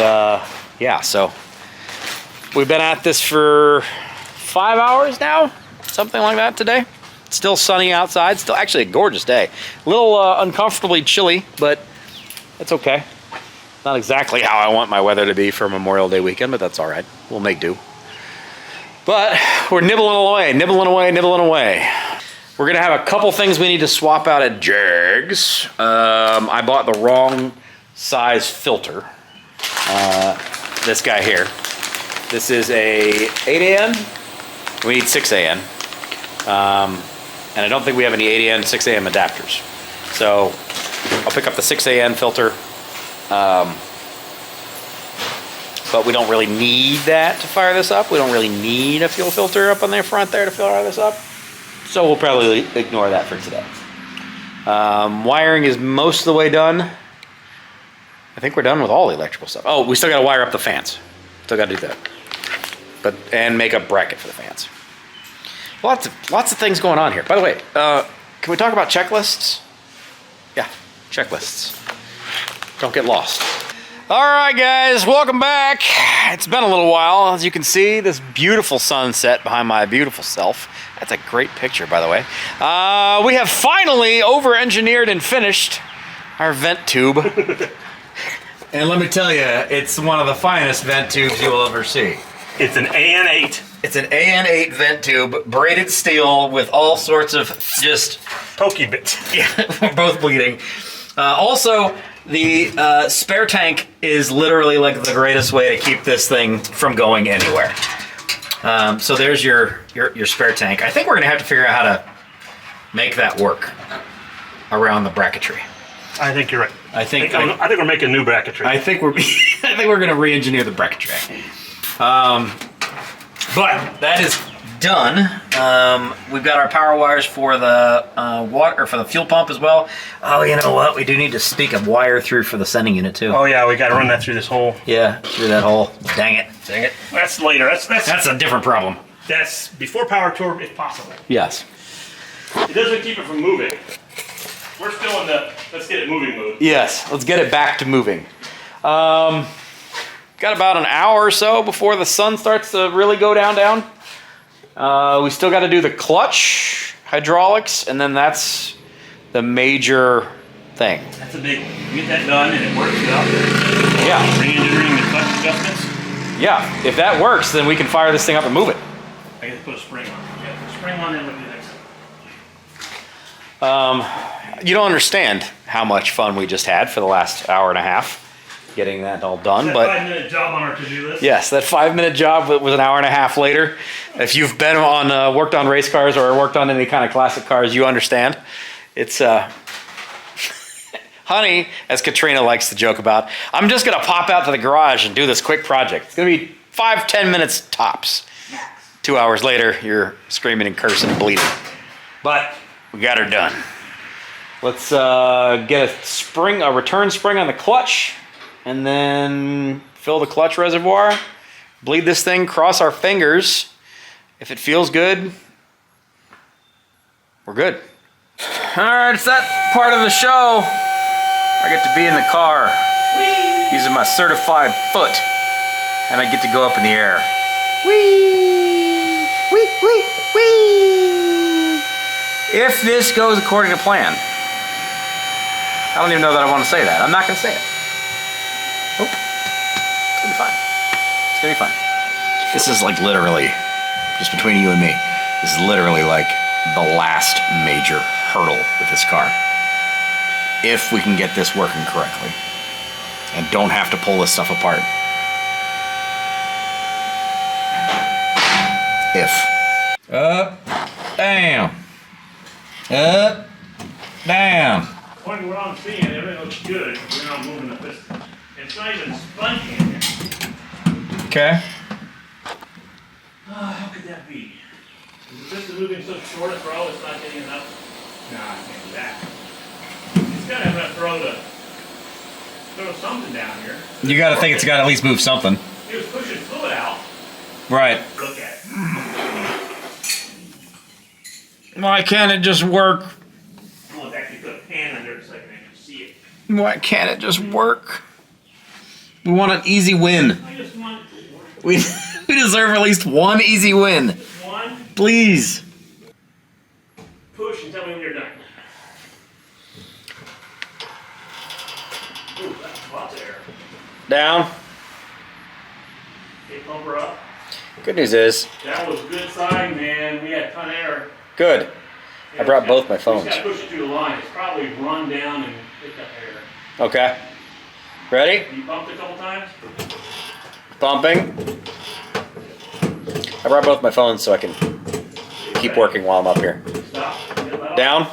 Speaker 1: yeah, so we've been at this for 5 hours now, something like that today. It's still sunny outside, still actually a gorgeous day. A little uncomfortably chilly, but it's okay. Not exactly how I want my weather to be for Memorial Day weekend, but that's all right. We'll make do. But we're nibbling away, nibbling away, nibbling away. We're gonna have a couple things we need to swap out at Jegs. I bought the wrong size filter. This guy here. This is a 8AN. We need 6AN. And I don't think we have any 8AN, 6AN adapters. So I'll pick up the 6AN filter. But we don't really need that to fire this up. We don't really need a fuel filter up on the front there to fire this up. So we'll probably ignore that for today. Wiring is most of the way done. I think we're done with all the electrical stuff. Oh, we still got to wire up the fans. Still got to do that. And make a bracket for the fans. Lots of things going on here. By the way, can we talk about checklists? Yeah, checklists. Don't get lost. All right, guys, welcome back. It's been a little while. As you can see, this beautiful sunset behind my beautiful self. That's a great picture, by the way. We have finally over-engineered and finished our vent tube. And let me tell you, it's one of the finest vent tubes you will ever see.
Speaker 4: It's an AN8.
Speaker 1: It's an AN8 vent tube, braided steel with all sorts of just...
Speaker 4: pokey bits.
Speaker 1: Yeah, we're both bleeding. Also, the spare tank is literally like the greatest way to keep this thing from going anywhere. So there's your spare tank. I think we're gonna have to figure out how to make that work around the bracketry.
Speaker 4: I think you're right.
Speaker 1: I think
Speaker 4: we're making new bracketry.
Speaker 1: I think we're gonna re-engineer the bracketry. But that is done. We've got our power wires for the for the fuel pump as well. Oh, you know what? We do need to speak a wire through for the sending unit too.
Speaker 4: Oh yeah, we got to run that through this hole.
Speaker 1: Yeah, through that hole. Dang it.
Speaker 4: Dang it. That's later.
Speaker 1: That's a different problem.
Speaker 4: That's before power tour if possible.
Speaker 1: Yes.
Speaker 4: It doesn't keep it from moving. We're still in the let's get it moving mode.
Speaker 1: Yes, let's get it back to moving. Got about an hour or so before the sun starts to really go down. We still got to do the clutch, hydraulics, and then that's the major thing.
Speaker 4: That's a big, you get that done and it works out.
Speaker 1: Yeah.
Speaker 4: Re-engineering the clutch adjustments.
Speaker 1: Yeah, if that works, then we can fire this thing up and move it.
Speaker 4: I guess put a spring on. Yeah, put a spring on and we'll do next.
Speaker 1: You don't understand how much fun we just had for the last hour and a half getting that all done.
Speaker 4: That
Speaker 1: but
Speaker 4: 5-minute job on our to-do list.
Speaker 1: yes, that 5-minute job was an hour and a half later. If you've been on worked on race cars or worked on any kind of classic cars, you understand. It's honey, as Katrina likes to joke about, I'm just gonna pop out to the garage and do this quick project. It's gonna be 5-10 minutes tops. 2 hours later, you're screaming and cursing and bleeding. But we got her done. Let's get a return spring on the clutch, and then fill the clutch reservoir, bleed this thing, cross our fingers. If it feels good, we're good. All right, it's that part of the show. I get to be in the car using my certified foot, and I get to go up in the air. Whee! Whee, whee, whee! If this goes according to plan. I don't even know that I want to say that. I'm not going to say it. Nope. It's going to be fine. It's going to be fine. This is like literally, just between you and me, this is literally like the last major hurdle with this car. If we can get this working correctly and don't have to pull this stuff apart. If. Up, down. Up, down.
Speaker 4: According to what I'm seeing, everything looks good. We're not moving the piston. It's not even spongy in here.
Speaker 1: Okay.
Speaker 4: How could that be? Is the piston moving so short a throw it's not getting enough? No, I can't do that. It's got to have enough throw something down here.
Speaker 1: You gotta think it's gotta at least move something.
Speaker 4: He was pushing fluid out.
Speaker 1: Right.
Speaker 4: Look at it.
Speaker 1: Why can't it just work?
Speaker 4: Well, let's actually put a pan under it so I can actually see it.
Speaker 1: Why can't it just work? We want an easy win.
Speaker 4: I just want it to work.
Speaker 1: We deserve at least one easy win.
Speaker 4: One,
Speaker 1: Please.
Speaker 4: push and tell me when you're done. Ooh, that's lots of air.
Speaker 1: Down.
Speaker 4: Okay, pump her up.
Speaker 1: Good news is,
Speaker 4: That was good sign, man. We had a ton of air.
Speaker 1: good. I brought both my phones.
Speaker 4: We just got to push it through the line. It's probably run down and picked up air.
Speaker 1: Okay. Ready?
Speaker 4: You bumped a couple times?
Speaker 1: Bumping. I brought both my phones so I can keep working while I'm up here.
Speaker 4: Stop. Let off.
Speaker 1: Down.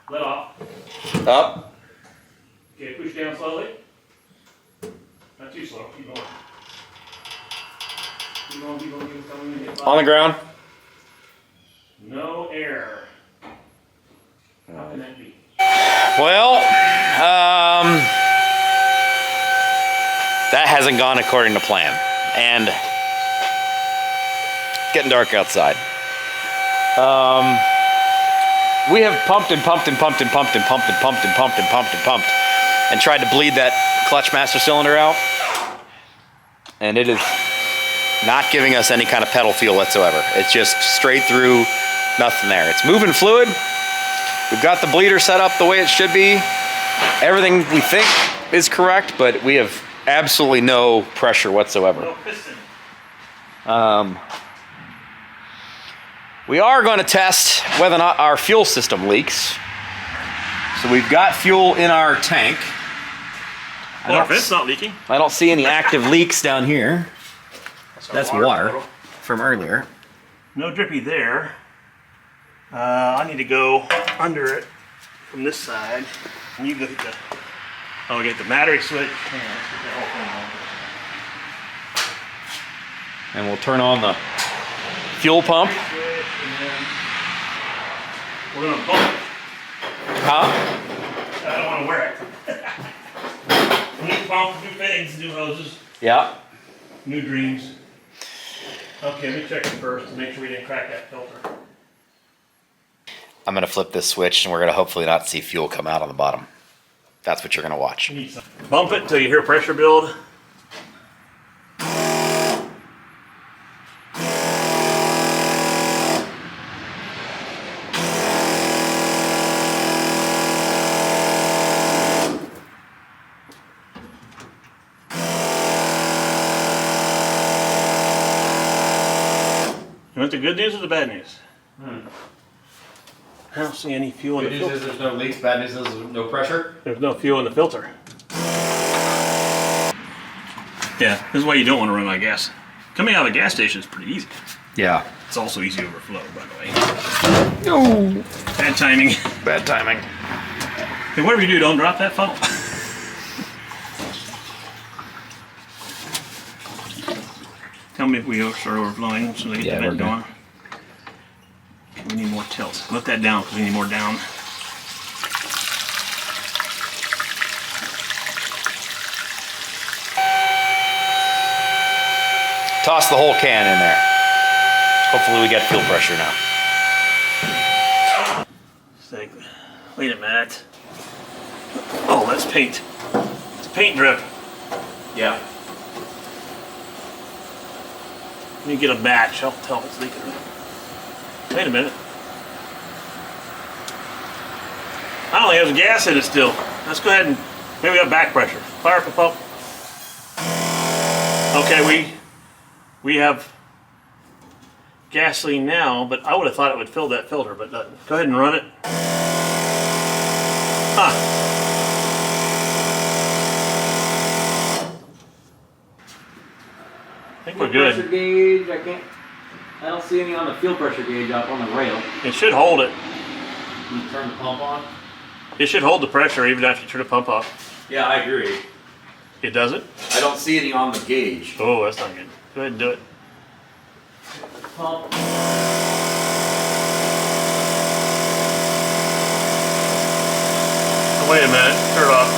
Speaker 4: Let off.
Speaker 1: Up.
Speaker 4: Okay, push down slowly. Not too slow. Keep going. Keep going, keep going, keep going. Get by.
Speaker 1: On the ground.
Speaker 4: No air. How can that be?
Speaker 1: Well, that hasn't gone according to plan. And it's getting dark outside. We have pumped and pumped and pumped and pumped and pumped and pumped and pumped and pumped and pumped and tried to bleed that clutch master cylinder out. And it is not giving us any kind of pedal feel whatsoever. It's just straight through, nothing there. It's moving fluid. We've got the bleeder set up the way it should be. Everything we think is correct, but we have absolutely no pressure whatsoever.
Speaker 4: No piston.
Speaker 1: We are going to test whether or not our fuel system leaks. So we've got fuel in our tank.
Speaker 4: Well, if it's not leaking.
Speaker 1: I don't see any active leaks down here.
Speaker 4: our
Speaker 1: That's water
Speaker 4: bottle.
Speaker 1: from earlier.
Speaker 4: No drippy there. I need to go under it from this side. And you go hit the. Oh, get the battery switch. Yeah, let's get that whole thing on.
Speaker 1: And we'll turn on the fuel pump.
Speaker 4: Switch, and then we're gonna bump it.
Speaker 1: Huh?
Speaker 4: I don't want to wear it. New pump, new fittings, new hoses,
Speaker 1: Yeah.
Speaker 4: new dreams. Okay, let me check it first to make sure we didn't crack that filter.
Speaker 1: I'm going to flip this switch and we're going to hopefully not see fuel come out on the bottom. That's what you're going to watch.
Speaker 4: Bump it until you hear pressure build. You want the good news or the bad news? I don't see any fuel in the filter.
Speaker 1: there's no leaks. Bad news is there's no pressure.
Speaker 4: There's no fuel in the filter. Yeah, this is why you don't want to run out of gas. Coming out of the gas station is pretty easy.
Speaker 1: Yeah.
Speaker 4: It's also easy to overflow, by the way.
Speaker 1: No.
Speaker 4: Bad timing.
Speaker 1: Bad timing.
Speaker 4: Hey, whatever you do, don't drop that funnel. Tell me if we start overflowing so they get
Speaker 1: Yeah,
Speaker 4: the
Speaker 1: we're
Speaker 4: vent
Speaker 1: good.
Speaker 4: going. Okay, we need more tilt. Let that down because we need more down.
Speaker 1: Toss the whole can in there. Hopefully we get fuel pressure now.
Speaker 4: Think, wait a minute. Oh, that's paint. It's paint drip.
Speaker 1: Yeah.
Speaker 4: Let me get a batch. I'll tell if it's leaking or not. Wait a minute. I don't think there's gas in it still. Let's go ahead and maybe we got back pressure. Fire up the pump. Okay, we have gasoline now, but I would have thought it would fill that filter, but it doesn't. Go ahead and run it. Huh. I think we're good.
Speaker 1: Pressure gauge, I don't see any on the fuel pressure gauge up on the rail.
Speaker 4: It should hold it.
Speaker 1: You turn the pump on?
Speaker 4: It should hold the pressure even after you turn the pump off.
Speaker 1: Yeah, I agree.
Speaker 4: It doesn't?
Speaker 1: I don't see any on the gauge.
Speaker 4: Oh, that's not good. Go ahead and do it.
Speaker 1: Pump.
Speaker 4: Oh, wait a minute. Turn it off.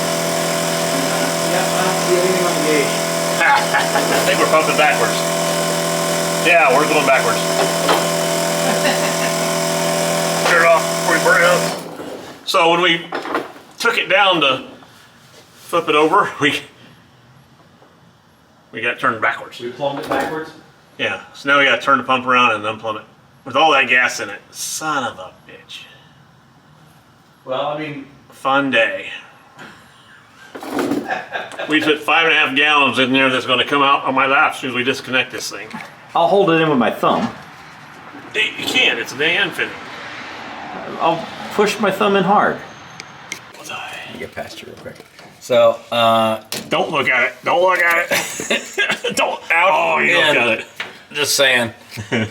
Speaker 1: Yep, I don't see anything on the gauge.
Speaker 4: I think we're pumping backwards. Yeah, we're going backwards. Turn it off before we burn it up. So when we took it down to flip it over, we got turned backwards.
Speaker 1: We plumbed it backwards?
Speaker 4: Yeah, so now we got to turn the pump around and unplumb it. With all that gas in it. Son of a bitch.
Speaker 1: Well, I mean...
Speaker 4: Fun day. We put 5.5 gallons in there that's going to come out on my lap as soon as we disconnect this thing.
Speaker 1: I'll hold it in with my thumb.
Speaker 4: You can't, it's an AN fitting.
Speaker 1: I'll push my thumb in hard. Get past you real quick. So,
Speaker 4: don't look at it. Don't look at it. Don't. Out. Oh, you look at it.
Speaker 1: Just saying. Dang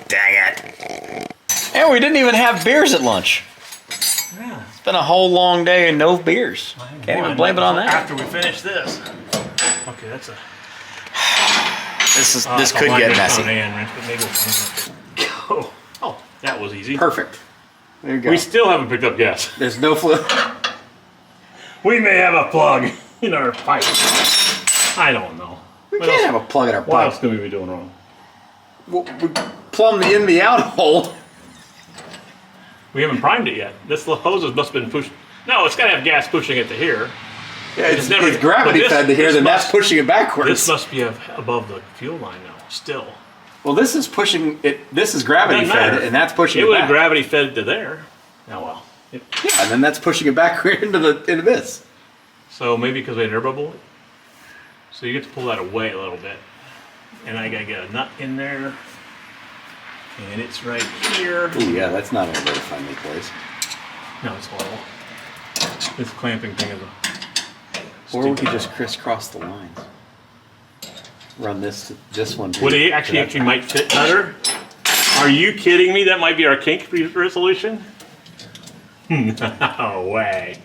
Speaker 1: it. And we didn't even have beers at lunch.
Speaker 4: Yeah.
Speaker 1: It's been a whole long day and no beers. Can't even blame it on that.
Speaker 4: After we finish this. Okay, that's a...
Speaker 1: This could get messy.
Speaker 4: Oh, that was easy.
Speaker 1: Perfect. There you go.
Speaker 4: We still haven't picked up gas.
Speaker 1: There's no fluid.
Speaker 4: We may have a plug in our pipe. I don't know.
Speaker 1: We can't have a plug in our
Speaker 4: What else
Speaker 1: pipe.
Speaker 4: could we be doing wrong?
Speaker 1: We plumb the in, the out hole.
Speaker 4: We haven't primed it yet. This hose must have been pushed. No, it's got to have gas pushing it to here.
Speaker 1: Yeah, it's
Speaker 4: never-
Speaker 1: gravity
Speaker 4: but this-
Speaker 1: fed to here,
Speaker 4: this
Speaker 1: then that's
Speaker 4: must-
Speaker 1: pushing it backwards.
Speaker 4: This must be above the fuel line now, still.
Speaker 1: Well, this is pushing it. This is gravity
Speaker 4: Doesn't
Speaker 1: fed,
Speaker 4: matter.
Speaker 1: and that's pushing
Speaker 4: It
Speaker 1: it
Speaker 4: would
Speaker 1: back.
Speaker 4: have gravity fed to there. Oh well.
Speaker 1: Yeah, and then that's pushing it back into this.
Speaker 4: So maybe because we had an air bubble. So you get to pull that away a little bit. And I gotta get a nut in there. And it's right here.
Speaker 1: Oh yeah, that's not a very finely placed.
Speaker 4: No, it's horrible. This clamping thing is a...
Speaker 1: Or we could just crisscross the lines. Run this one.
Speaker 4: Would it actually might fit better? Are you kidding me? That might be our kink resolution? No way.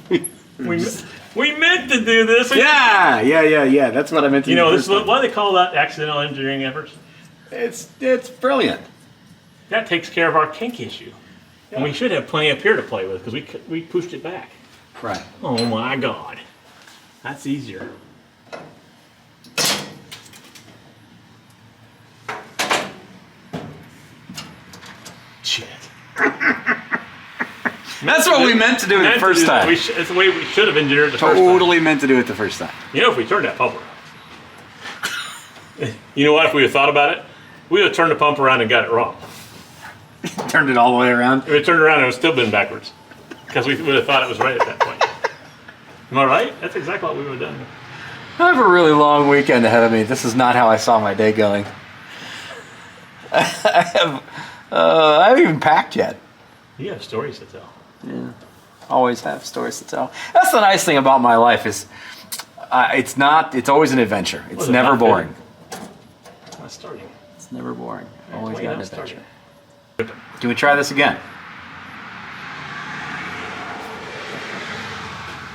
Speaker 4: We meant to do this.
Speaker 1: Yeah. That's what I meant to do.
Speaker 4: You know, this is why they call that accidental engineering efforts.
Speaker 1: It's brilliant.
Speaker 4: That takes care of our kink issue. Yeah. And we should have plenty up here to play with because we pushed it back.
Speaker 1: Right.
Speaker 4: Oh my God. That's easier. Shit.
Speaker 1: That's what we meant to do the first time.
Speaker 4: It's the way we should have engineered it the first time.
Speaker 1: Totally meant to do it the first time.
Speaker 4: You know, if we turned that pump around. You know what? If we had thought about it, we would have turned the pump around and got it wrong.
Speaker 1: Turned it all the way around.
Speaker 4: If it turned around, it would still been backwards. Because we would have thought it was right at that point. Am I right? That's exactly what we would have done.
Speaker 1: I have a really long weekend ahead of me. This is not how I saw my day going. I haven't even packed yet.
Speaker 4: You have stories to tell.
Speaker 1: Yeah, always have stories to tell. That's the nice thing about my life is, it's always an adventure. It's never boring.
Speaker 4: Not starting.
Speaker 1: It's never boring. Always
Speaker 4: Why
Speaker 1: got an
Speaker 4: not start
Speaker 1: adventure.
Speaker 4: it?
Speaker 1: Can we try this again?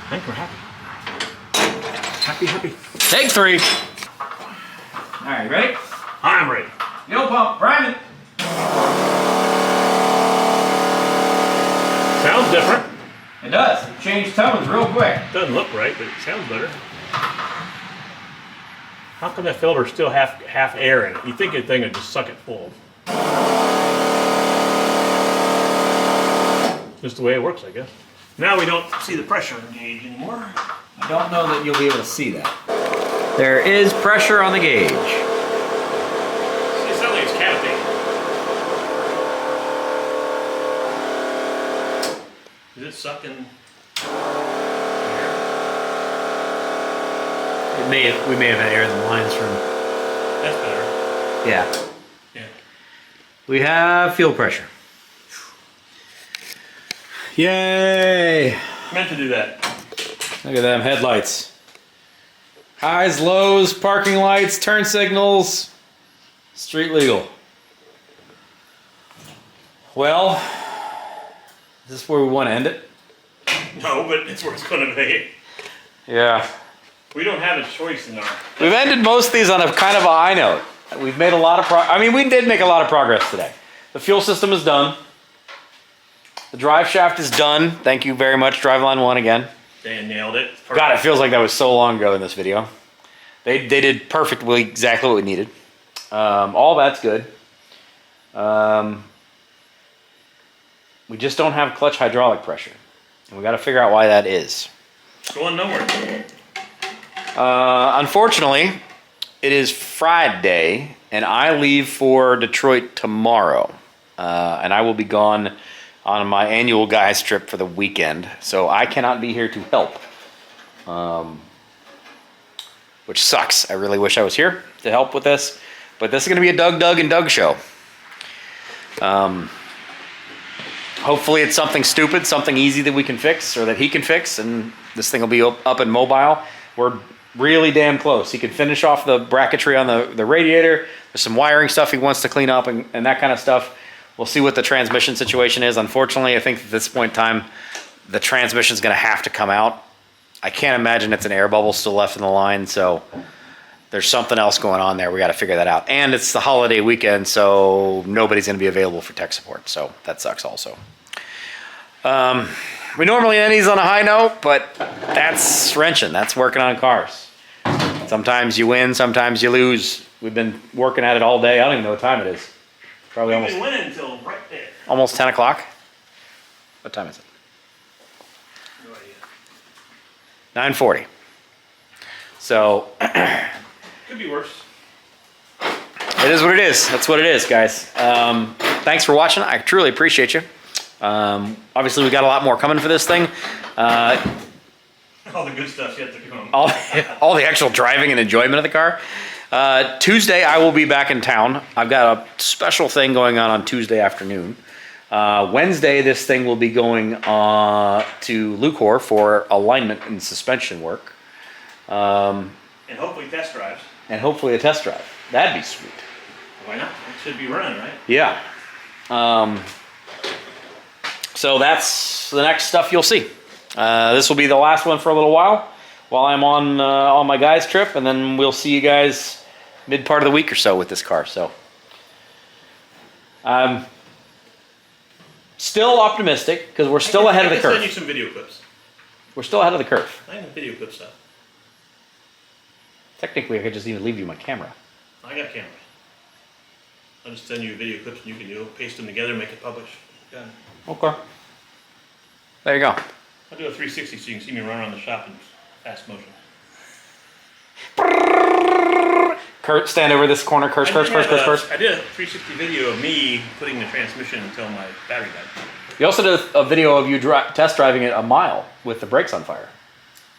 Speaker 4: I think we're happy. Happy.
Speaker 1: Take 3. All right, ready?
Speaker 4: I'm ready.
Speaker 1: No pump, priming.
Speaker 4: Sounds different.
Speaker 1: It does. It changed tones real quick.
Speaker 4: Doesn't look right, but it sounds better. How come that filter's still half air in it? You think a thing would just suck it full. Just the way it works, I guess. Now we don't see the pressure gauge anymore.
Speaker 1: I don't know that you'll be able to see that. There is pressure on the gauge.
Speaker 4: See, it sounds like it's cavitating. Is it sucking air?
Speaker 1: We may have had air in the lines from.
Speaker 4: That's better.
Speaker 1: Yeah. We have fuel pressure. Yay!
Speaker 4: Meant to do that.
Speaker 1: Look at them headlights. Highs, lows, parking lights, turn signals, street legal. Well, is this where we want to end it?
Speaker 4: No, but it's where it's going to be.
Speaker 1: Yeah.
Speaker 4: We don't have a choice in our...
Speaker 1: We've ended most of these on a kind of a high note. We've made a lot of I mean, we did make a lot of progress today. The fuel system is done. The drive shaft is done. Thank you very much, Driveline 1 again.
Speaker 4: They nailed it.
Speaker 1: God, it feels like that was so long ago in this video. They did perfectly exactly what we needed. All that's good. We just don't have clutch hydraulic pressure. And we got to figure out why that is.
Speaker 4: Going nowhere.
Speaker 1: Unfortunately, it is Friday, and I leave for Detroit tomorrow. And I will be gone on my annual guys trip for the weekend. So I cannot be here to help. Which sucks. I really wish I was here to help with this. But this is going to be a Doug, and Doug show. Hopefully it's something stupid, something easy that we can fix or that he can fix, and this thing will be up and mobile. We're really damn close. He can finish off the bracketry on the radiator. There's some wiring stuff he wants to clean up and that kind of stuff. We'll see what the transmission situation is. Unfortunately, I think at this point in time, the transmission is going to have to come out. I can't imagine it's an air bubble still left in the line, so there's something else going on there. We got to figure that out. And it's the holiday weekend, so nobody's going to be available for tech support, so that sucks also. We normally end these on a high note, but that's wrenching. That's working on cars. Sometimes you win, sometimes you lose. We've been working at it all day. I don't even know what time it is. Probably
Speaker 4: We've been winning until right there.
Speaker 1: almost 10 o'clock. What time is it?
Speaker 4: No idea.
Speaker 1: 9:40. So
Speaker 4: Could be worse.
Speaker 1: it is what it is. That's what it is, guys. Thanks for watching. I truly appreciate you. Obviously, we got a lot more coming for this thing.
Speaker 4: All the good stuff's yet to come.
Speaker 1: All the actual driving and enjoyment of the car. Tuesday, I will be back in town. I've got a special thing going on Tuesday afternoon. Wednesday, this thing will be going to Lucor for alignment and suspension work.
Speaker 4: And hopefully test drives.
Speaker 1: And hopefully a test drive. That'd be sweet.
Speaker 4: Why not? It should be running, right?
Speaker 1: Yeah. So that's the next stuff you'll see. This will be the last one for a little while I'm on my guys trip, and then we'll see you guys mid part of the week or so with this car. So I'm still optimistic because we're still ahead of the
Speaker 4: I can send
Speaker 1: curve.
Speaker 4: you some video clips.
Speaker 1: We're still ahead of the curve.
Speaker 4: I have video clip stuff.
Speaker 1: Technically, I could just even leave you my camera.
Speaker 4: I got cameras. I'll just send you video clips and you can paste them together, make it publish. Got it.
Speaker 1: Okay. There you go.
Speaker 4: I'll do a 360 so you can see me run around the shop in fast motion.
Speaker 1: Kurt, stand over this corner. Curse.
Speaker 4: I did a 360 video of me putting the transmission until my battery died.
Speaker 1: You also did a video of you test driving it a mile with the brakes on fire.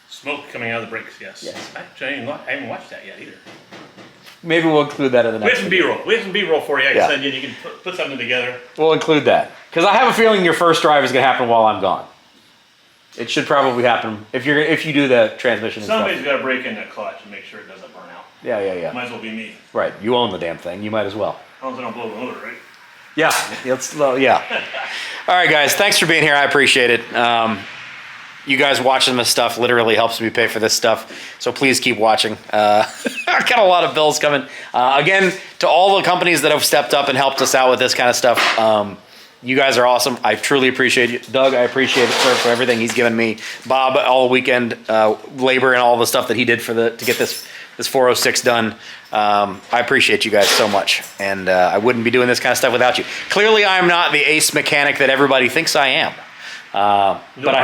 Speaker 4: Smoke coming out of the brakes, yes.
Speaker 1: Yes.
Speaker 4: Actually, I haven't watched that yet either.
Speaker 1: Maybe we'll include that in the
Speaker 4: We
Speaker 1: next
Speaker 4: have some
Speaker 1: video.
Speaker 4: B-roll. We have some B-roll for you. I can
Speaker 1: Yeah.
Speaker 4: send you and you can put something together.
Speaker 1: We'll include that. Because I have a feeling your first drive is going to happen while I'm gone. It should probably happen if you do the transmission and
Speaker 4: Somebody's
Speaker 1: stuff.
Speaker 4: got to break in that clutch and make sure it doesn't burn out.
Speaker 1: Yeah.
Speaker 4: Might as well be me.
Speaker 1: Right. You own the damn thing. You might as well.
Speaker 4: As long as I don't blow the motor, right?
Speaker 1: Yeah. Yeah. All right, guys. Thanks for being here. I appreciate it. You guys watching this stuff literally helps me pay for this stuff. So please keep watching. I've got a lot of bills coming. Again, to all the companies that have stepped up and helped us out with this kind of stuff, you guys are awesome. I truly appreciate you. Doug, I appreciate it, sir, for everything he's given me. Bob, all weekend labor and all the stuff that he did to get this 406 done. I appreciate you guys so much. And I wouldn't be doing this kind of stuff without you. Clearly, I'm not the ace mechanic that everybody thinks I am. But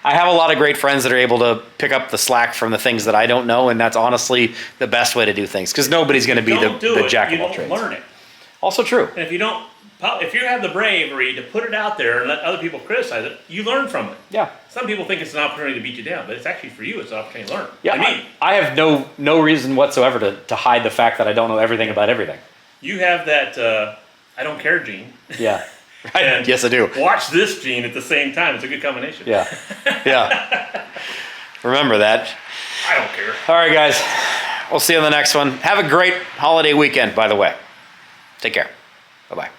Speaker 1: I have a lot of great friends that are able to pick up the slack from the things that I don't know, and that's honestly the best way to do things, because nobody's going to be the jack of all trades.
Speaker 4: You don't learn it.
Speaker 1: Also true.
Speaker 4: And if you have the bravery to put it out there and let other people criticize it, you learn from it.
Speaker 1: Yeah.
Speaker 4: Some people think it's an opportunity to beat you down, but it's actually for you, it's an opportunity to learn.
Speaker 1: Yeah, I have no reason whatsoever to hide the fact that I don't know everything about everything.
Speaker 4: You have that I don't care, Gene.
Speaker 1: Yeah. Right.
Speaker 4: And
Speaker 1: Yes, I do.
Speaker 4: Watch this, Gene, at the same time. It's a good combination.
Speaker 1: Yeah. Yeah. Remember that.
Speaker 4: I don't care.
Speaker 1: All right, guys. We'll see you on the next one. Have a great holiday weekend, by the way. Take care. Bye-bye.